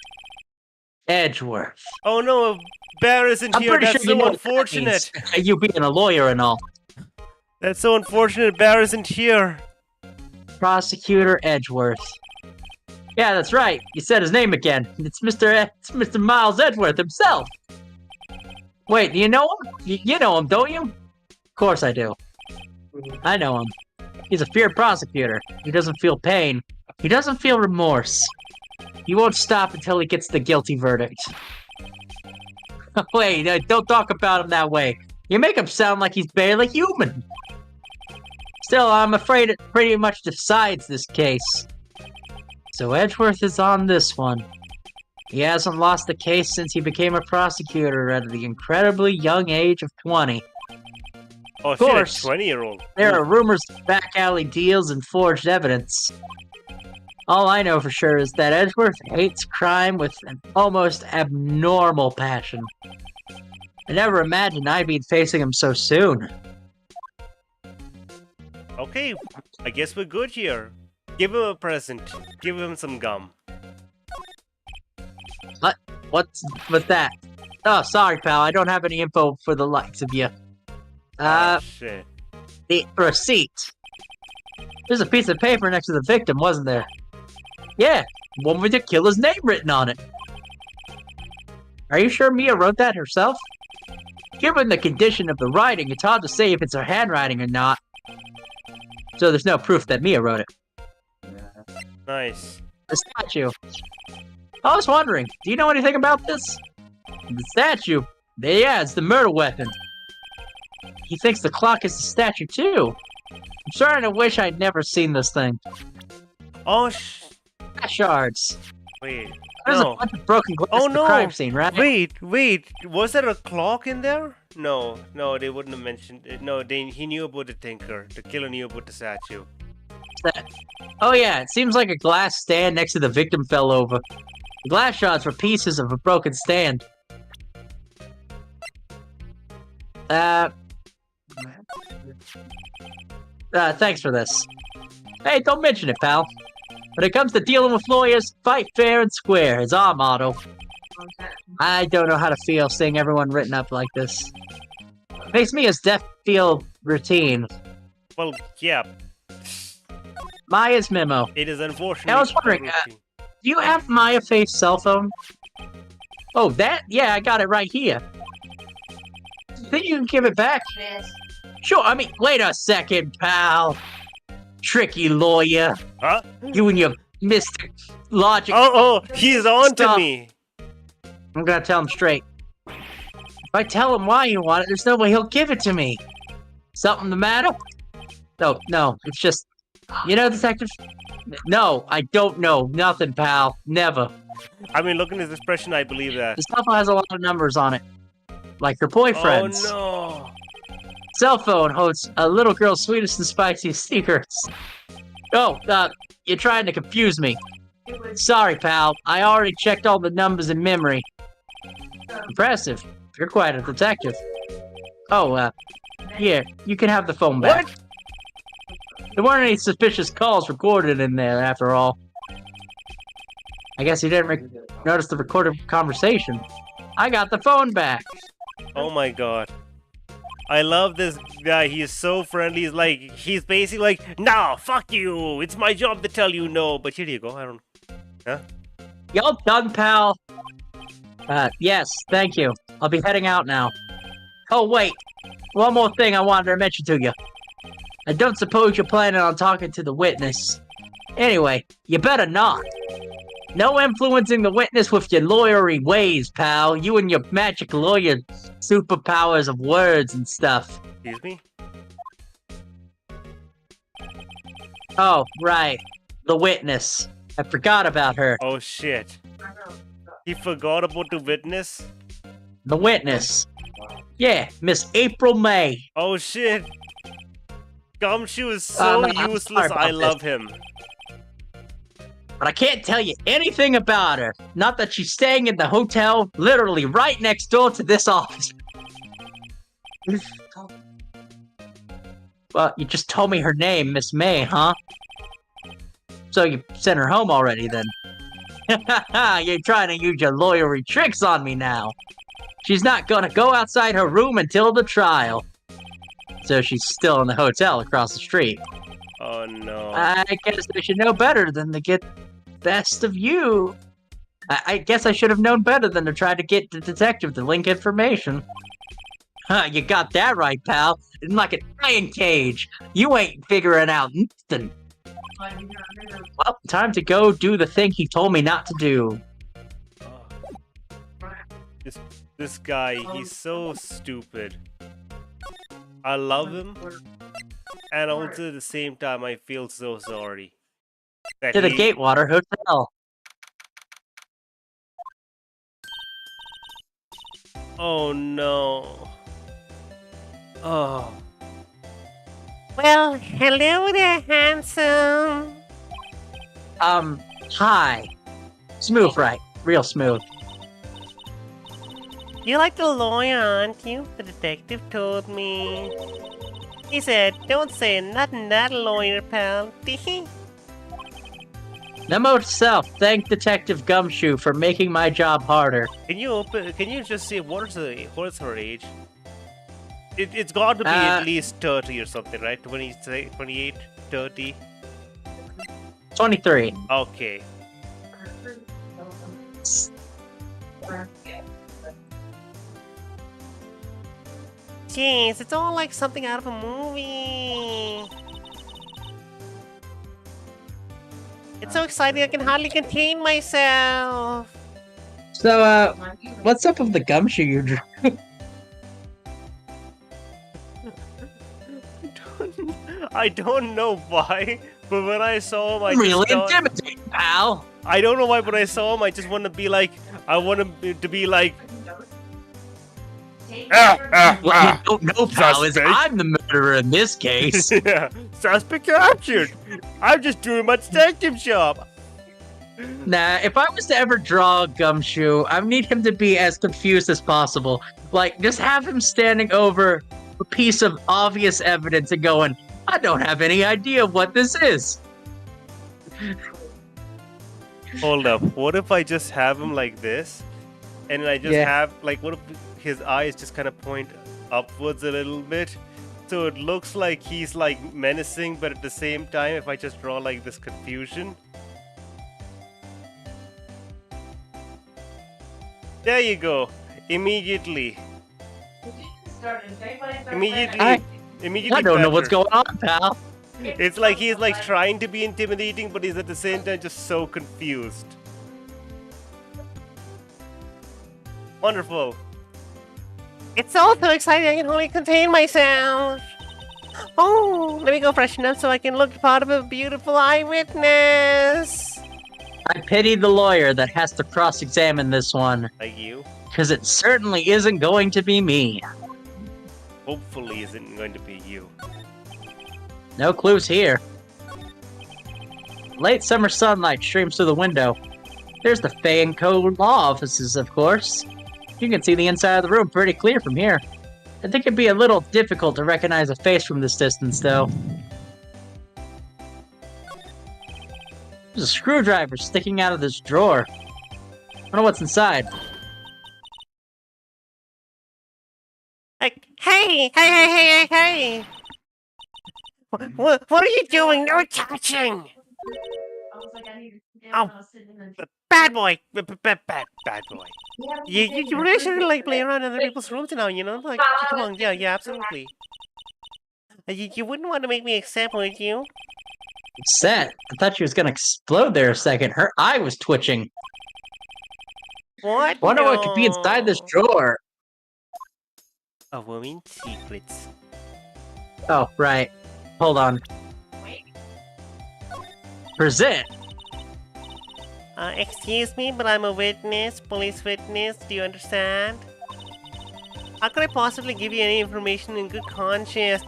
Edgeworth. Oh no, Bear isn't I'm here. pretty That's sure you so know what that unfortunate. means. You being a lawyer and all. That's so unfortunate. Bear isn't here. Prosecutor Edgeworth. Yeah, that's right. You said his name again. It's Mr. Miles Edgeworth himself. Wait, do you know him? You know him, don't you? Of course I do. I know him. He's a feared prosecutor. He doesn't feel pain. He doesn't feel remorse. He won't stop until he gets the guilty verdict. Wait, don't talk about him that way. You make him sound like he's barely human. Still, I'm afraid it pretty much decides this case. So Edgeworth is on this one. He hasn't lost a case since he became a prosecutor at the incredibly young age of 20. Oh, Of course. shit, a 20-year-old. There are rumors of back alley deals and forged evidence. All I know for sure is that Edgeworth hates crime with an almost abnormal passion. I never imagined I'd be facing him so soon. Okay, I guess we're good here. Give him a present. Give him some gum. What's that? Oh, sorry, pal. I don't have any info for the likes of you. Oh, shit. The receipt. There's a piece of paper next to the victim, wasn't there? Yeah, one with the killer's name written on it. Are you sure Mia wrote that herself? Given the condition of the writing, it's hard to say if it's her handwriting or not. So there's no proof that Mia wrote it. Nice. The statue. I was wondering, do you know anything about this? The statue. Yeah, it's the murder weapon. He thinks the clock is the statue too. I'm starting to wish I'd never seen this thing. Oh, Shards. wait. There's No. a bunch of broken glass Oh, at the no. crime scene, right? Wait. Was there a clock in there? No, they wouldn't have mentioned it. No, he knew about the Tinker. The killer knew about the statue. Oh yeah, it seems like a glass stand next to the victim fell over. The glass shards were pieces of a broken stand. Thanks for this. Hey, don't mention it, pal. When it comes to dealing with lawyers, fight fair and square is our motto. I don't know how to feel seeing everyone written up like this. Makes me as deaf feel routine. Well, yeah, Maya's memo. it is unfortunate. I was wondering, do you have Maya Faith's cell phone? Oh, that? Yeah, I got it right here. Think you can give it back? Sure, I mean, wait a second, pal. Tricky lawyer. Huh? You and your Mr. Logic. Oh, he's on to Stop. me. I'm gonna tell him straight. If I tell him why you want it, there's no way he'll give it to me. Something the matter? No, it's just... You know, Detective? No, I don't know. Nothing, pal. Never. I mean, looking at his expression, I believe that. The cell phone has a lot of numbers on it. Like your boyfriend's. Oh, Cell phone holds a little girl's sweetest and spiciest secrets. Oh, you're trying to confuse me. Sorry, pal. I already checked all the numbers in memory. Impressive. You're quite a detective. Oh, here, you can have the phone no. back. What? There weren't any suspicious calls recorded in there, after all. I guess you didn't notice the recorded conversation. I got the phone back. Oh my god. I love this guy. He's so friendly. He's basically like, no, fuck you. It's my job to tell you no. But here you go. I don't. Huh? Y'all done, pal? Yes, thank you. I'll be heading out now. Oh, wait. One more thing I wanted to mention to you. I don't suppose you're planning on talking to the witness. Anyway, you better not. No influencing the witness with your lawyery ways, pal. You and your magic lawyer superpowers of words and stuff. Excuse me? Oh, right. The witness. I forgot about her. Oh shit. He forgot about the witness? The witness. Yeah, Miss April May. Oh shit. Gumshoe is so No, I'm useless. sorry about I love this. him. But I can't tell you anything about her. Not that she's staying in the hotel, literally right next door to this office. Well, you just told me her name, Miss May, huh? So you sent her home already, then? You're trying to use your lawyery tricks on me now. She's not gonna go outside her room until the trial. So she's still in the hotel across the street. Oh no. I guess I should know better than to get best of you. I guess I should have known better than to try to get the detective to link information. Huh, you got that right, pal. It's like a lion cage. You ain't figuring out nothing. Well, time to go do the thing he told me not to do. Oh. This guy, he's so stupid. I love him, and also at the same time, I feel so sorry. That To the he- Gatewater Hotel. Oh no. Oh. Well, hello there, handsome. Hi. Smooth, right? Real smooth. You like the lawyer, aren't you? The detective told me. He said, don't say nothing to that lawyer, pal. Teehee. Memo to self. Thank Detective Gumshoe for making my job harder. Can you just say what's her age? It's got to be Uh, at least 30 or something, right? 28, 30. 23. Okay. Jeez, it's all like something out of a movie. It's so exciting I can hardly contain myself. So, what's up with the gumshoe you drew? I don't know why, but when I saw him, Really intimidating, pal. I don't know why, but I saw him, I just want to be like, I want him to be like, What you don't know, pal, is Suspect. I'm the murderer in this case. yeah, suspect captured. I'm just doing my detective job. Nah, if I was to ever draw Gumshoe, I need him to be as confused as possible. Like, just have him standing over a piece of obvious evidence and going, I don't have any idea what this is. Hold up, what if I just have him like this? And then I just Yeah. have, like, what if his eyes just kind of point upwards a little bit? So it looks like he's, like, menacing, but at the same time, if I just draw, like, this confusion. There you go. Immediately. Immediately. I Immediately. don't know what's better. going on, pal. It's like he's like trying to be intimidating, but he's at the same time just so confused. Wonderful. It's all so exciting I can hardly contain myself. Oh, let me go freshen up so I can look part of a beautiful eyewitness. I pity the lawyer that has to cross-examine this one, Like you. because it certainly isn't going to be me. Hopefully isn't going to be you. No clues here. Late summer sunlight streams through the window. There's the Fay and Co. law offices, of course. You can see the inside of the room pretty clear from here. I think it'd be a little difficult to recognize a face from this distance, though. There's a screwdriver sticking out of this drawer. Wonder what's inside. Like, hey! What are you doing? No touching! Oh, bad boy! Bad boy. You really shouldn't like play around in other people's rooms now, you know? Like, come on, yeah, absolutely. You wouldn't want to make me accept, would you? Upset. I thought she was gonna explode there a second. Her eye was twitching. What? Wonder what could be inside this drawer. A woman's secrets. Oh, right. Hold on. Present. Excuse me, but I'm a witness, police witness, do you understand? How could I possibly give you any information in good conscience,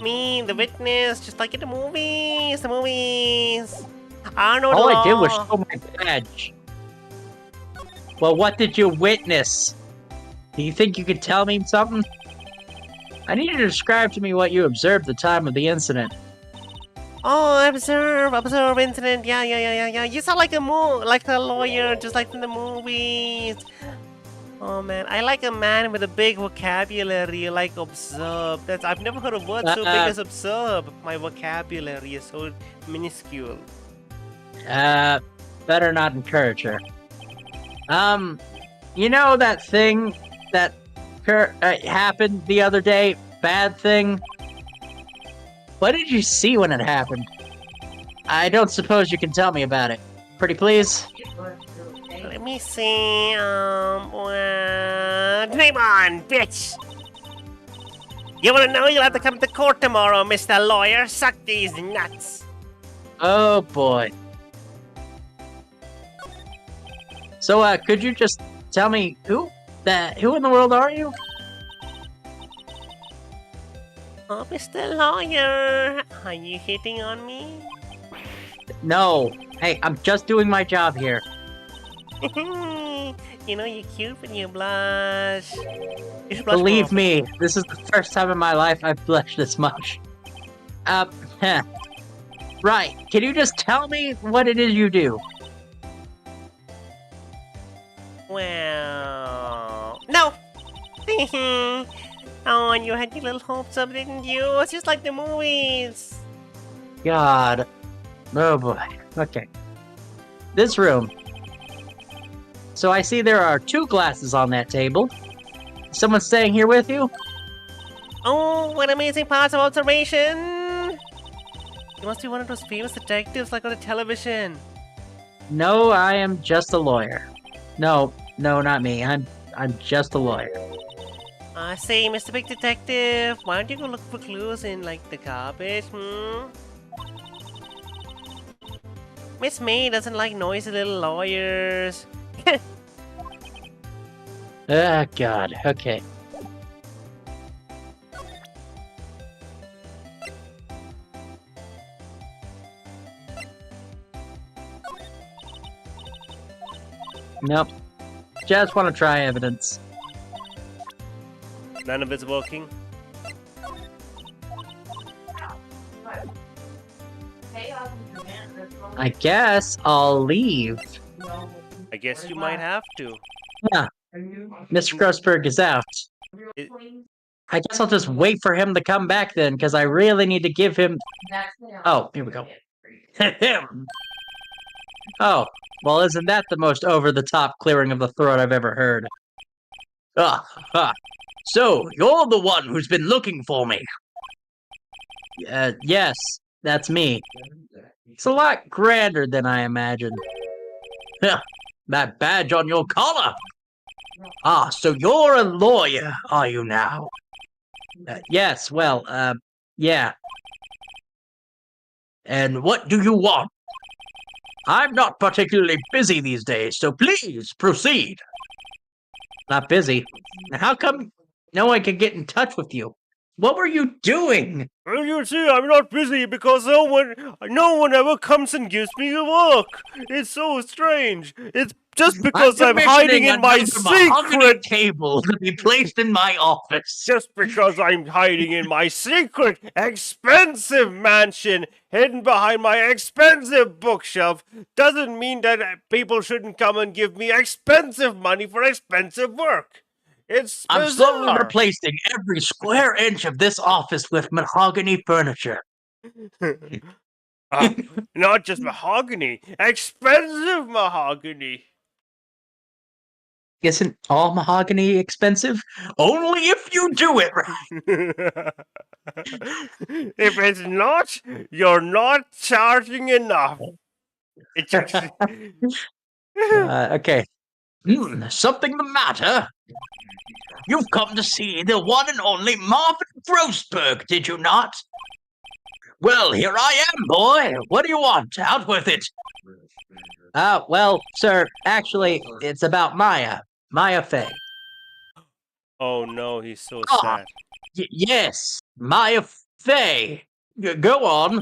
Me, the witness, just like in the movies, I know All the I did was law. show my badge. Well, what did you witness? Do you think you could tell me something? I need you to describe to me what you observed the time of the incident. Oh, observe incident, yeah. You sound like a lawyer, just like in the movies. Oh man, I like a man with a big vocabulary, like observe. I've never heard a word so big as observe. My vocabulary is so minuscule. Better not encourage her. You know that thing that happened the other day? Bad thing? What did you see when it happened? I don't suppose you can tell me about it. Pretty please? Let me see, name on, bitch! You wanna know? You'll have to come to court tomorrow, Mr. Lawyer. Suck these nuts. Oh boy. So, could you just tell me who in the world are you? Oh, Mr. Lawyer, are you hitting on me? No. Hey, I'm just doing my job here. You know you're cute when you blush. You should blush Believe more. me, this is the first time in my life I've blushed this much. Right. Can you just tell me what it is you do? Well, no. Oh, and you had your little hopes up, didn't you? It's just like the movies. God. Oh boy. Okay. This room. So I see there are 2 glasses on that table. Someone staying here with you? Oh, what amazing parts of observation! You must be one of those famous detectives like on the television. No, I am just a lawyer. No, not me. I'm just a lawyer. Say, Mr. Big Detective, why don't you go look for clues in, like, the garbage, Miss May doesn't like noisy little lawyers. Ah, God. Okay. Nope. Just want to try evidence. None of it's working. I guess I'll leave. I guess you might have to. Yeah. Mr. Grossberg is out. It- I guess I'll just wait for him to come back then, because I really need to give him... Oh, here we go. Oh, Well, isn't that the most over-the-top clearing of the throat I've ever heard? Ha. So, you're the one who's been looking for me. Yes, that's me. It's a lot grander than I imagined. That badge on your collar. Ah, so you're a lawyer, are you now? Yes, well, yeah. And what do you want? I'm not particularly busy these days, so please proceed. Not busy? How come no one can get in touch with you? What were you doing? Well, you see, I'm not busy because no one ever comes and gives me work. It's so strange. It's just because I'm hiding in my secret table to be placed in my office. Just because I'm hiding in my secret, expensive mansion hidden behind my expensive bookshelf doesn't mean that people shouldn't come and give me expensive money for expensive work. It's bizarre. I'm slowly replacing every square inch of this office with mahogany furniture. Not just mahogany, expensive mahogany. Isn't all mahogany expensive? Only if you do it right. If it's not, you're not charging enough. It's Okay. Something the matter? You've come to see the one and only Marvin Grossberg, did you not? Well, here I am, boy. What do you want? Out with it. Well, sir, actually, it's about Maya. Maya Fey. Oh no, he's so sad. Yes, Maya Fey. Go on.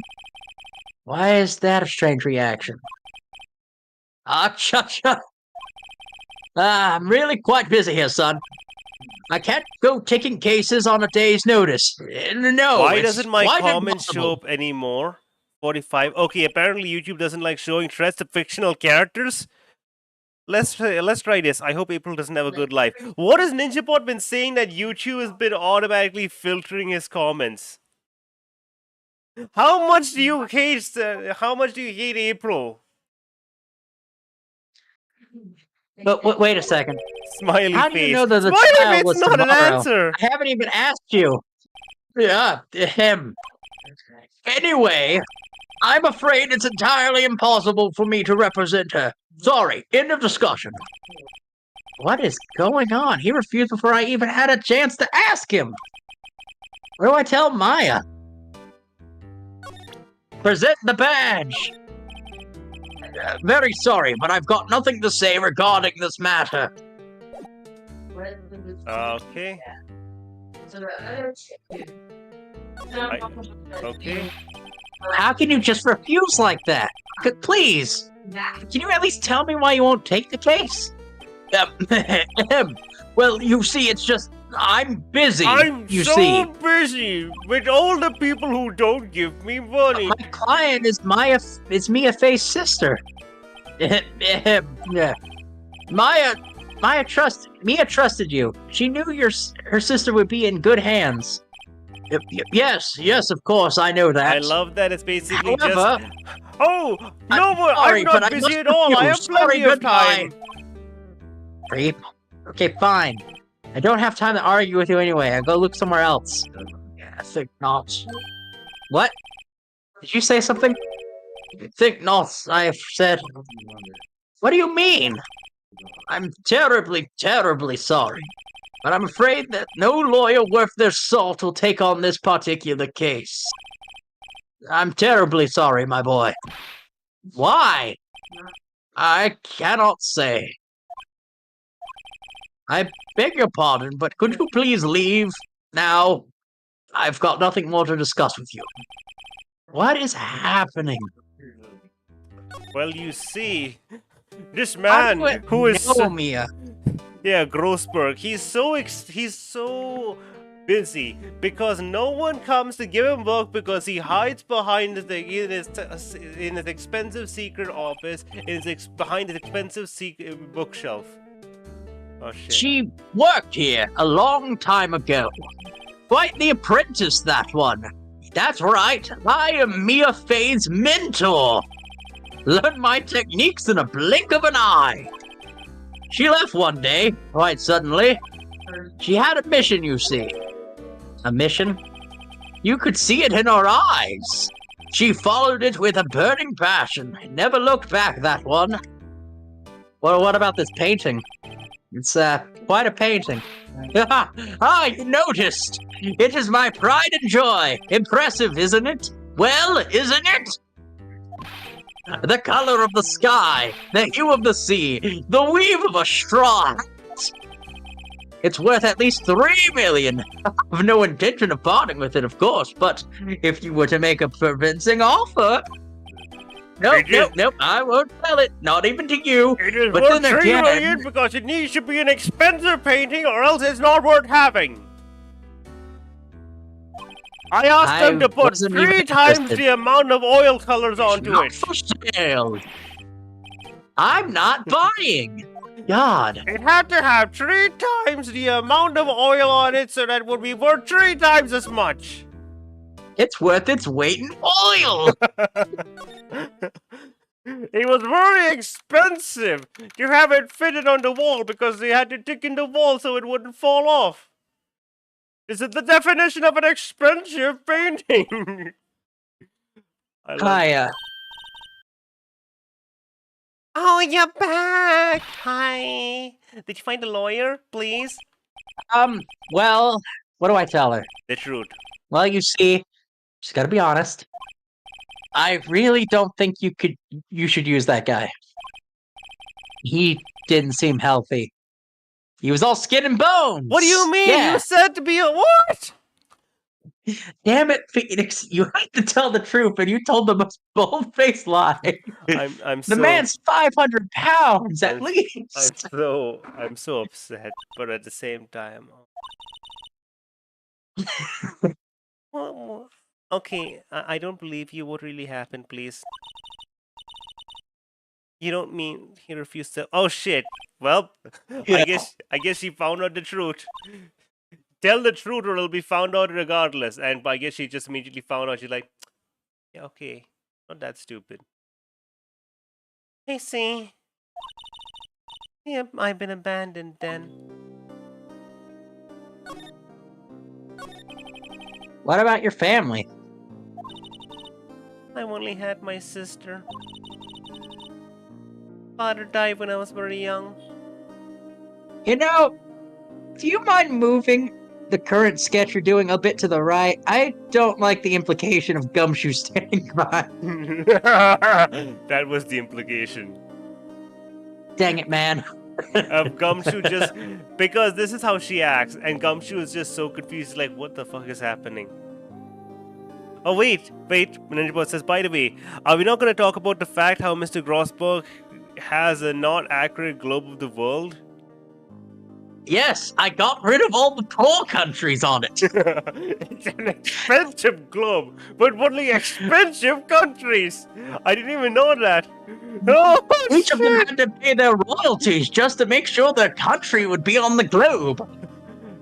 Why is that a strange reaction? Cha-cha. I'm really quite busy here, son. I can't go taking cases on a day's notice. No. Why doesn't my comments show up anymore? 45. Okay, apparently YouTube doesn't like showing threats to fictional characters. Let's try this. I hope April doesn't have a good life. What has NinjaBot been saying that YouTube has been automatically filtering his comments? How much do you hate? How much do you hate April? But wait a second. Smiley face. How do you know that the Smiley trial face was is not an tomorrow? answer. I haven't even asked you. Yeah, him. Anyway, I'm afraid it's entirely impossible for me to represent her. Sorry, end of discussion. What is going on? He refused before I even had a chance to ask him. What do I tell Maya? Present the badge. Very sorry, but I've got nothing to say regarding this matter. Okay. Okay. How can you just refuse like that? Please, can you at least tell me why you won't take the case? Well, you see, it's just I'm busy. I'm you so see. busy with all the people who don't give me money. My client is Mia Fey's sister. Yeah. Mia trusted you. She knew her sister would be in good hands. Yes, of course, I know that. I love that it's basically However, just... Oh, no, sorry, I'm not busy at all. I have plenty of time. Creep. Okay, fine. I don't have time to argue with you anyway. I'll go look somewhere else. I think not. What? Did you say something? I think not, I have said. What do you mean? I'm terribly, terribly sorry. But I'm afraid that no lawyer worth their salt will take on this particular case. I'm terribly sorry, my boy. Why? I cannot say. I beg your pardon, but could you please leave now? I've got nothing more to discuss with you. What is happening? Well, you see, this man who is... Mia. Yeah, Grossberg. He's so busy because no one comes to give him work because he hides behind in his expensive secret office, behind his expensive bookshelf. Oh shit. She worked here a long time ago. Quite the apprentice, that one. That's right. I am Mia Fey's mentor. learned my techniques in a blink of an eye. She left one day, quite suddenly. She had a mission, you see. A mission? You could see it in her eyes. She followed it with a burning passion. Never looked back, that one. Well, what about this painting? It's, quite a painting. You noticed! It is my pride and joy. Impressive, isn't it? Well, isn't it? The color of the sky, the hue of the sea, the weave of a straw hat. It's worth at least 3 million. I've no intention of parting with it, of course, but if you were to make a convincing offer... Nope, I won't sell it, not even to you. It is But worth then 3 again- million because it needs to be an expensive painting or else it's not worth having. I asked them to put wasn't 3 even times interested. the amount of oil colors onto Not it. for sale. I'm not buying. God. It had to have 3 times the amount of oil on it so that it would be worth 3 times as much. It's worth its weight in oil. It was very expensive to have it fitted on the wall because they had to dig in the wall so it wouldn't fall off. Is it the definition of an expensive painting? I love Hi, Oh, you're back! Hi! Did you find a lawyer, please? well, what do I tell her? The truth. Well, you see, she's gotta be honest. I really don't think you should use that guy. He didn't seem healthy. He was all skin and bones! What do you mean? Yeah. You said to be a what? Damn it, Phoenix, you had to tell the truth, and you told the most bold-faced lie. I'm The so man's 500 pounds, at I'm- least! I'm so upset, but at the same time. Well, okay, I don't believe you. What really happened, please? You don't mean he refused to? Oh shit! Well, Yeah. I guess she found out the truth. Tell the truth, or it'll be found out regardless. And I guess she just immediately found out. She's like, yeah, okay, not that stupid. I see. Yep, I've been abandoned then. What about your family? I've only had my sister. Father died when I was very young. You know, do you mind moving the current sketch you're doing a bit to the right? I don't like the implication of Gumshoe standing by. That was the implication. Dang it, man. Of Gumshoe just because this is how she acts, and Gumshoe is just so confused, like, what the fuck is happening? Oh wait, Ninjabot says, by the way, are we not going to talk about the fact how Mr. Grossberg has a not accurate globe of the world? Yes, I got rid of all the poor countries on it. It's an expensive globe, but only expensive countries. I didn't even know that. Oh, Each of them shit. had to pay their royalties just to make sure their country would be on the globe.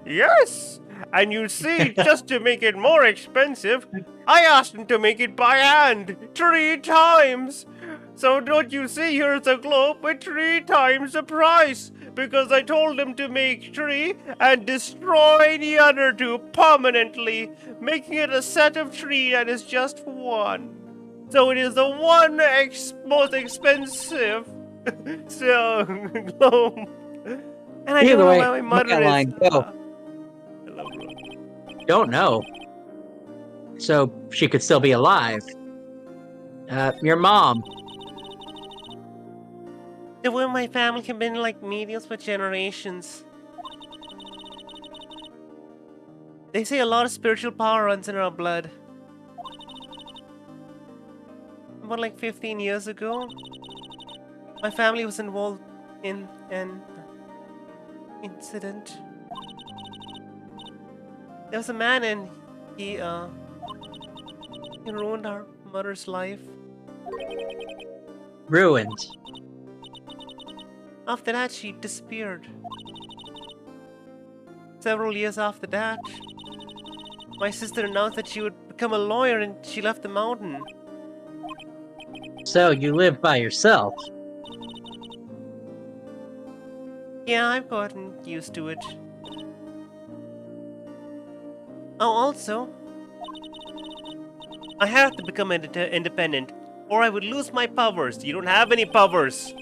Yes, and you see, just to make it more expensive, I asked him to make it by hand 3 times. So don't you see, here's a globe with 3 times the price, because I told him to make 3 and destroy the other 2 permanently, making it a set of 3 that is just 1. So it is the most expensive globe. And I Either don't know way, where my mother my line, is. go. I love her. Don't know. So she could still be alive. Your mom. The way my family have been like mediums for generations. They say a lot of spiritual power runs in our blood. About like 15 years ago, my family was involved in an incident. There was a man and he ruined our mother's life. Ruined. After that, she disappeared. Several years after that, my sister announced that she would become a lawyer and she left the mountain. So, you live by yourself? Yeah, I've gotten used to it. Oh, also, I have to become independent, or I would lose my powers. You don't have any powers.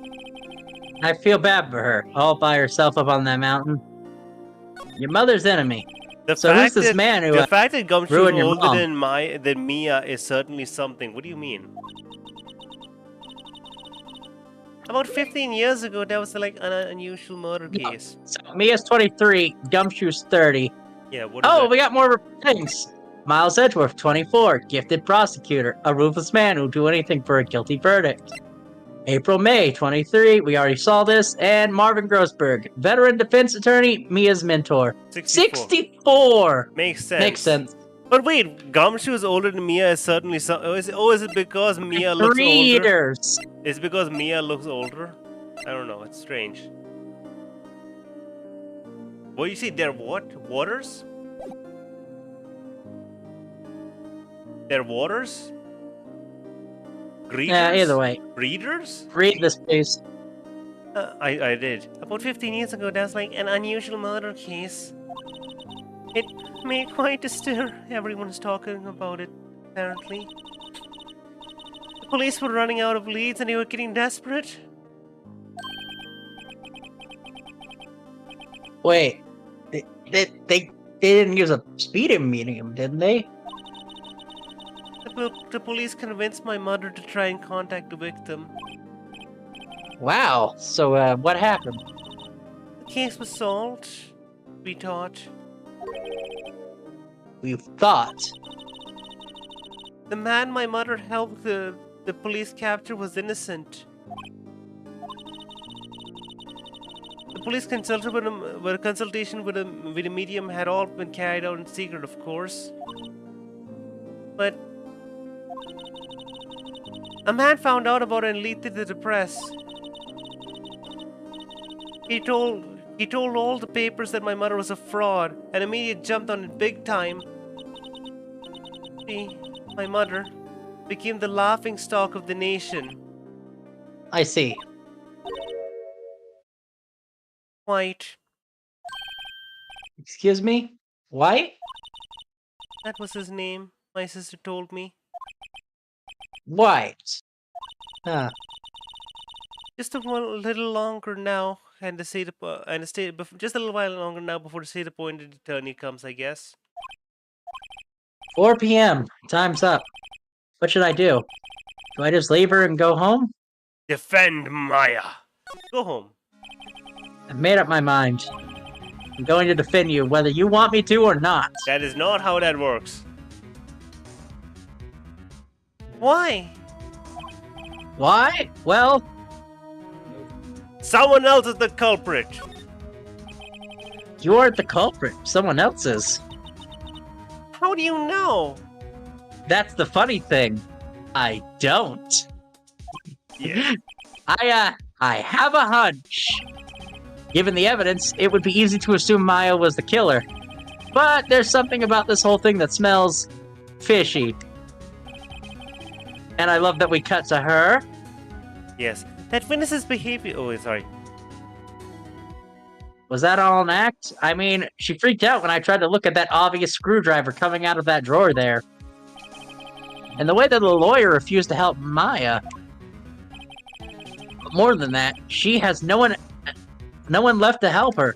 I feel bad for her, all by herself up on that mountain. Your mother's enemy. The So who's fact this that man who the fact that Gumshoe's ruined your older mom? than Mia is certainly something. What do you mean? About 15 years ago, that was like an unusual murder No. case. So, Mia's 23, Gumshoe's 30. Yeah, what is Oh, that? we got more things. Miles Edgeworth, 24, gifted prosecutor, a ruthless man who'll do anything for a guilty verdict. April May, 23, we already saw this, and Marvin Grossberg, veteran defense attorney, Mia's mentor. 64! Makes sense. Makes sense. But wait, Gumshoe is older than Mia is certainly some. Is it because Mia looks 3 older? years. Is it because Mia looks older? I don't know. It's strange. What you see? They're what? Waters? They're waters? Greeters? Yeah, either way. Breeders? Read this, please. I did. About 15 years ago, that was like an unusual murder case. It made quite a stir. Everyone's talking about it, apparently. The police were running out of leads and they were getting desperate. Wait, they didn't use a speeding medium, didn't they? The police convinced my mother to try and contact the victim. Wow. So, what happened? The case was solved, we thought. We thought. The man my mother helped the police capture was innocent. The police consulted with him, but a consultation with a medium had all been carried out in secret, of course. But a man found out about it and leaked it to the press. He told all the papers that my mother was a fraud, and the media jumped on it big time. My mother became the laughing stock of the nation. I see. White. Excuse me? White? That was his name, my sister told me. White. Huh. Just a little longer now, and just a little while longer now before the state appointed attorney comes, I guess. 4 p.m. Time's up. What should I do? Do I just leave her and go home? Defend Maya. Go home. I've made up my mind. I'm going to defend you, whether you want me to or not. That is not how that works. Why? Why? Well, Someone else is the culprit. you aren't the culprit. Someone else is. How do you know? That's the funny thing. I don't. Yeah. I have a hunch. Given the evidence, it would be easy to assume Maya was the killer. But there's something about this whole thing that smells fishy. And I love that we cut to her. Yes. That witness's behavior. Oh, sorry. Was that all an act? I mean, she freaked out when I tried to look at that obvious screwdriver coming out of that drawer there. And the way that the lawyer refused to help Maya. But more than that, she has no one left to help her.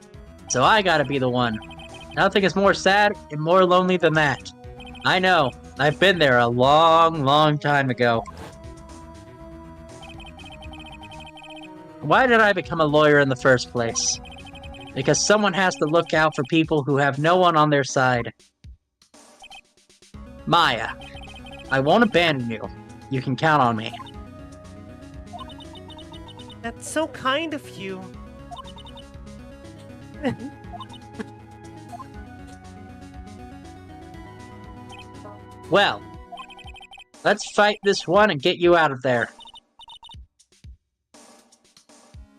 So I gotta be the one. Nothing is more sad and more lonely than that. I know. I've been there a long, long time ago. Why did I become a lawyer in the first place? Because someone has to look out for people who have no one on their side. Maya, I won't abandon you. You can count on me. That's so kind of you. Well, let's fight this one and get you out of there.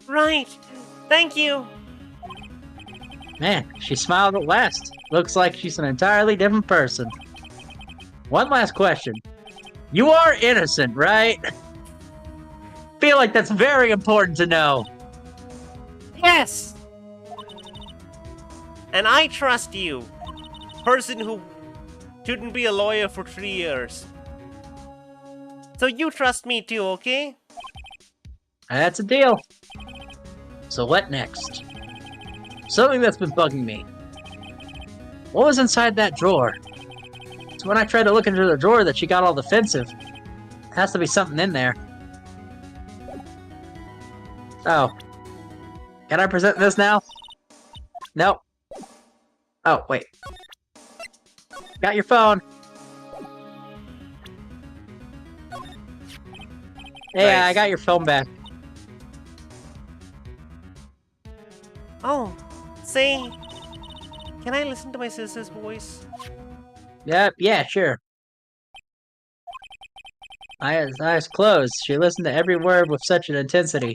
Right. Thank you. Man, she smiled at last. Looks like she's an entirely different person. One last question. You are innocent, right? feel like that's very important to know. Yes! And I trust you. Person who shouldn't be a lawyer for 3 years. So you trust me too, okay? That's a deal. So what next? Something that's been bugging me. What was inside that drawer? It's when I tried to look into the drawer that she got all defensive. Has to be something in there. Oh. Can I present this now? Nope. Oh, wait. Got your phone. Yeah, Nice. I got your phone back. Oh, say, can I listen to my sister's voice? Yep, yeah, sure. Eyes closed. She listened to every word with such an intensity.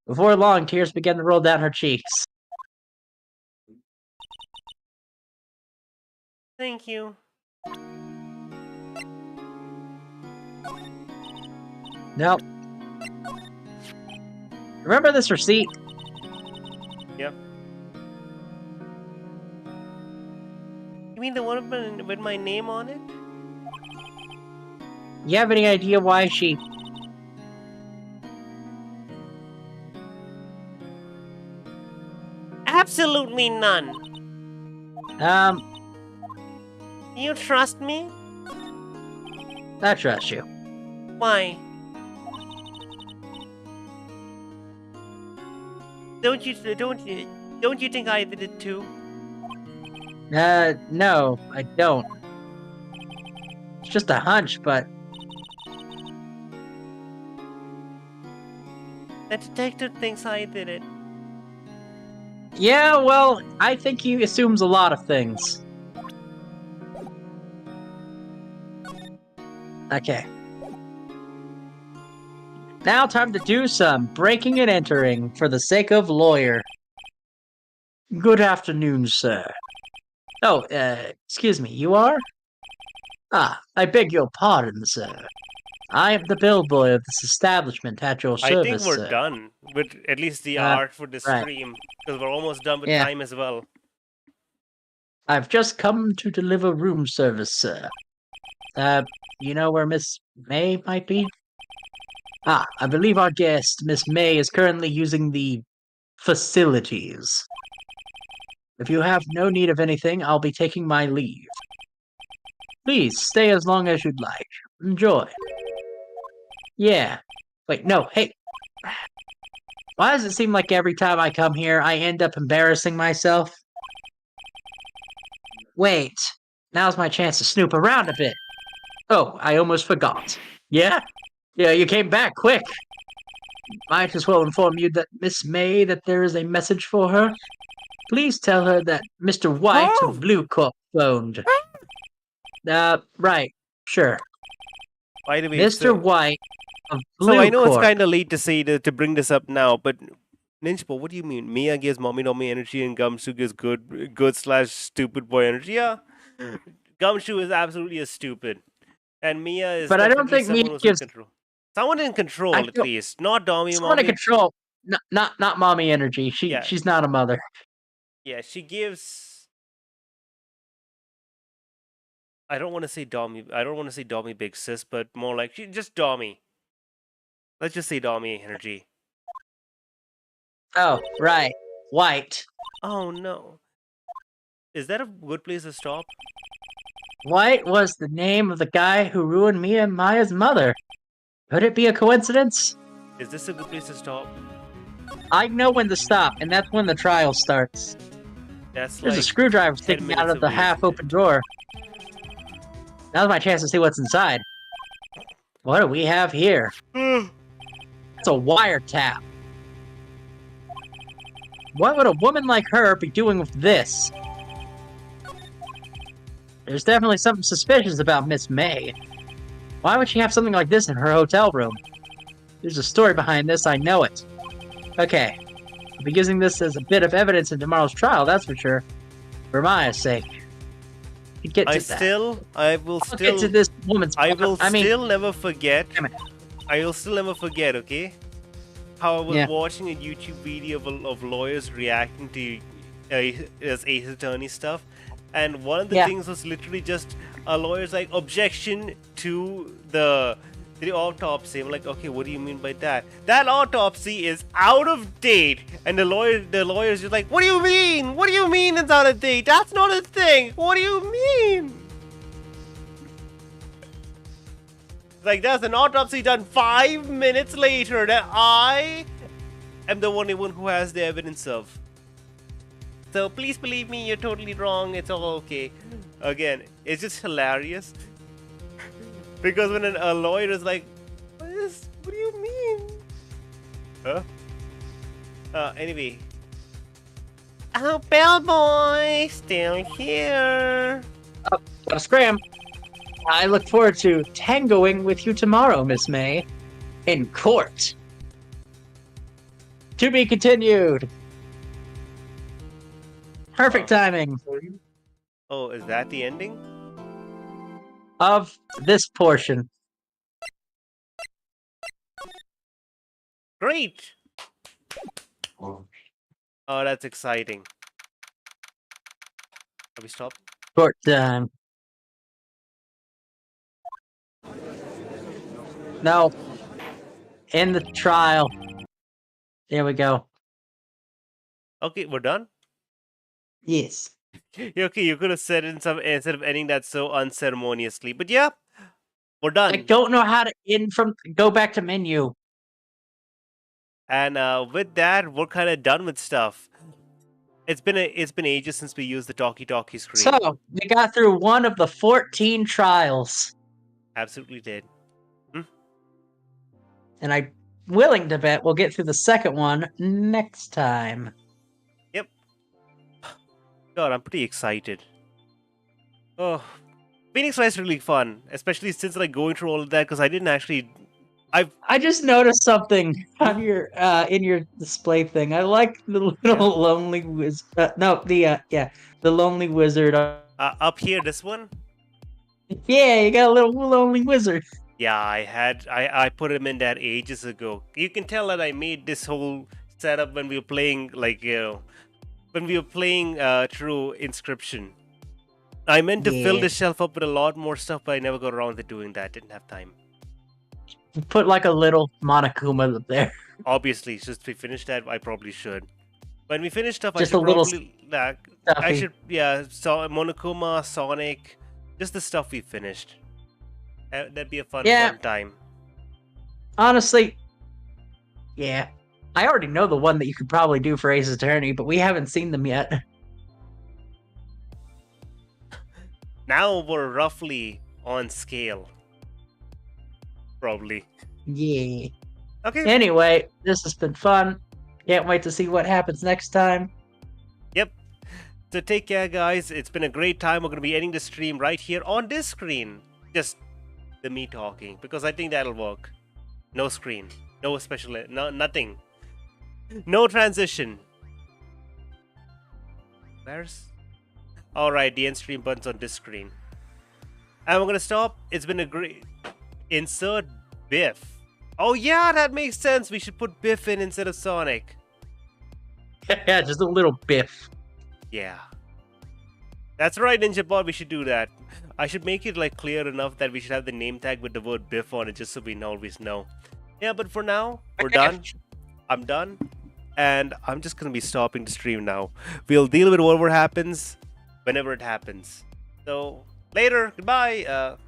Before long, tears began to roll down her cheeks. Thank you. Nope. Remember this receipt? Yep. You mean the one with my name on it? You have any idea why she... Absolutely none. You trust me? I trust you. Why? Don't you think I did it too? No, I don't. It's just a hunch, but... The detective thinks I did it. Yeah, well, I think he assumes a lot of things. Okay. Now time to do some breaking and entering for the sake of lawyer. Good afternoon, sir. Oh, excuse me, you are? Ah, I beg your pardon, sir. I am the bellboy of this establishment at your service, I think we're sir. done with at least the Uh, art for this right. stream, because we're almost done with Yeah. time as well. I've just come to deliver room service, sir. You know where Miss May might be? Ah, I believe our guest, Miss May, is currently using the facilities. If you have no need of anything, I'll be taking my leave. Please, stay as long as you'd like. Enjoy. Yeah. Wait, no, hey. Why does it seem like every time I come here, I end up embarrassing myself? Wait. Now's my chance to snoop around a bit. Oh, I almost forgot. Yeah? Yeah, you came back quick. Might as well inform you that Miss May that there is a message for her. Please tell her that Mr. White Oh! of Blue Corp phoned. Right. Sure. By the way, Mr. White of Blue so I know it's Corp. kind of late to say to bring this up now, but Ninja, what do you mean? Mia gives mommy no me energy and Gumshoe gives good slash stupid boy energy. Yeah, Gumshoe is absolutely a stupid, and Mia is. But I don't definitely think someone Mia who's gives- in control. Someone in control, I at feel- least, not Dommy Someone to mommy. control. Not mommy energy. Yeah. She's not a mother. Yeah, she gives. I don't want to say Dommy. I don't want to say Dommy big sis, but more like she just Dommy. Let's just say Dommy energy. Oh, right. White. Oh no. Is that a good place to stop? White was the name of the guy who ruined Mia and Maya's mother. Could it be a coincidence? Is this a good place to stop? I know when to stop, and that's when the trial starts. That's There's like a screwdriver 10 sticking out minutes of the away, half-open drawer. Now's my chance to see what's inside. What do we have here? It's a wiretap. What would a woman like her be doing with this? There's definitely something suspicious about Miss May. Why would she have something like this in her hotel room? There's a story behind this, I know it. Okay. I'll be using this as a bit of evidence in tomorrow's trial, that's for sure. For Maya's sake. You get to I that. will I'll get to still, this woman's... I will I mean, still never forget. Damn it. I will still never forget, okay? How I was Yeah. watching a YouTube video of lawyers reacting to as Ace Attorney stuff, and one of the Yeah. things was literally just a lawyer's like objection to the autopsy. I'm like, okay, what do you mean by that? That autopsy is out of date, and the lawyer's just like, what do you mean? What do you mean it's out of date? That's not a thing. What do you mean? Like, there's an autopsy done 5 minutes later that I am the only one who has the evidence of. So please believe me, you're totally wrong. It's all okay. Again, it's just hilarious. Because when a lawyer is like, what do you mean? Huh? Anyway. Oh, bellboy, still here. Gotta scram. I look forward to tangoing with you tomorrow, Miss May. In court. To be continued. Perfect timing Oh, is that the ending? of this portion. Great! Oh, that's exciting. Have we stopped? Court time. No. In the trial. There we go. Okay, we're done? Yes. Yeah, okay, you could have said it instead of ending that so unceremoniously. But yeah, we're done. I don't know how to go back to menu. And with that, we're kind of done with stuff. It's been ages since we used the talkie-talkie screen. So, we got through one of the 14 trials. Absolutely did. And I'm willing to bet we'll get through the second one next time. Yep. God, I'm pretty excited. Oh, Phoenix Wright is really fun, especially since like going through all of that because I didn't actually. I just noticed something on your in your display thing. I like the little lonely wizard. The lonely wizard. Up here, this one. Yeah, you got a little lonely wizard. Yeah, I put him in that ages ago. You can tell that I made this whole setup when we were playing through Inscription. I meant to fill Yeah. the shelf up with a lot more stuff, but I never got around to doing that. Didn't have time. Put like a little Monokuma up there. Obviously, since we finished that, I probably should. When we finish stuff, Just I a should little probably I stuffy. should Monokuma, Sonic, just the stuff we finished. That'd be a fun time. Honestly, yeah. I already know the one that you could probably do for Ace Attorney, but we haven't seen them yet. Now we're roughly on scale. Probably. Yeah. Okay. Anyway, this has been fun. Can't wait to see what happens next time. Yep. So take care, guys. It's been a great time. We're going to be ending the stream right here on this screen. Just the me talking, because I think that'll work. No screen. No special... nothing. No transition. Where's... Alright, the end stream button's on this screen. And we're going to stop. It's been a great... Insert Biff. Oh yeah, that makes sense. We should put Biff in instead of Sonic. Yeah, just a little biff. Yeah. That's right, Ninja Bot, we should do that. I should make it like clear enough that we should have the name tag with the word Biff on it just so we always know. Yeah, but for now, we're done. I'm done. And I'm just gonna be stopping the stream now. We'll deal with whatever happens whenever it happens. So later, goodbye.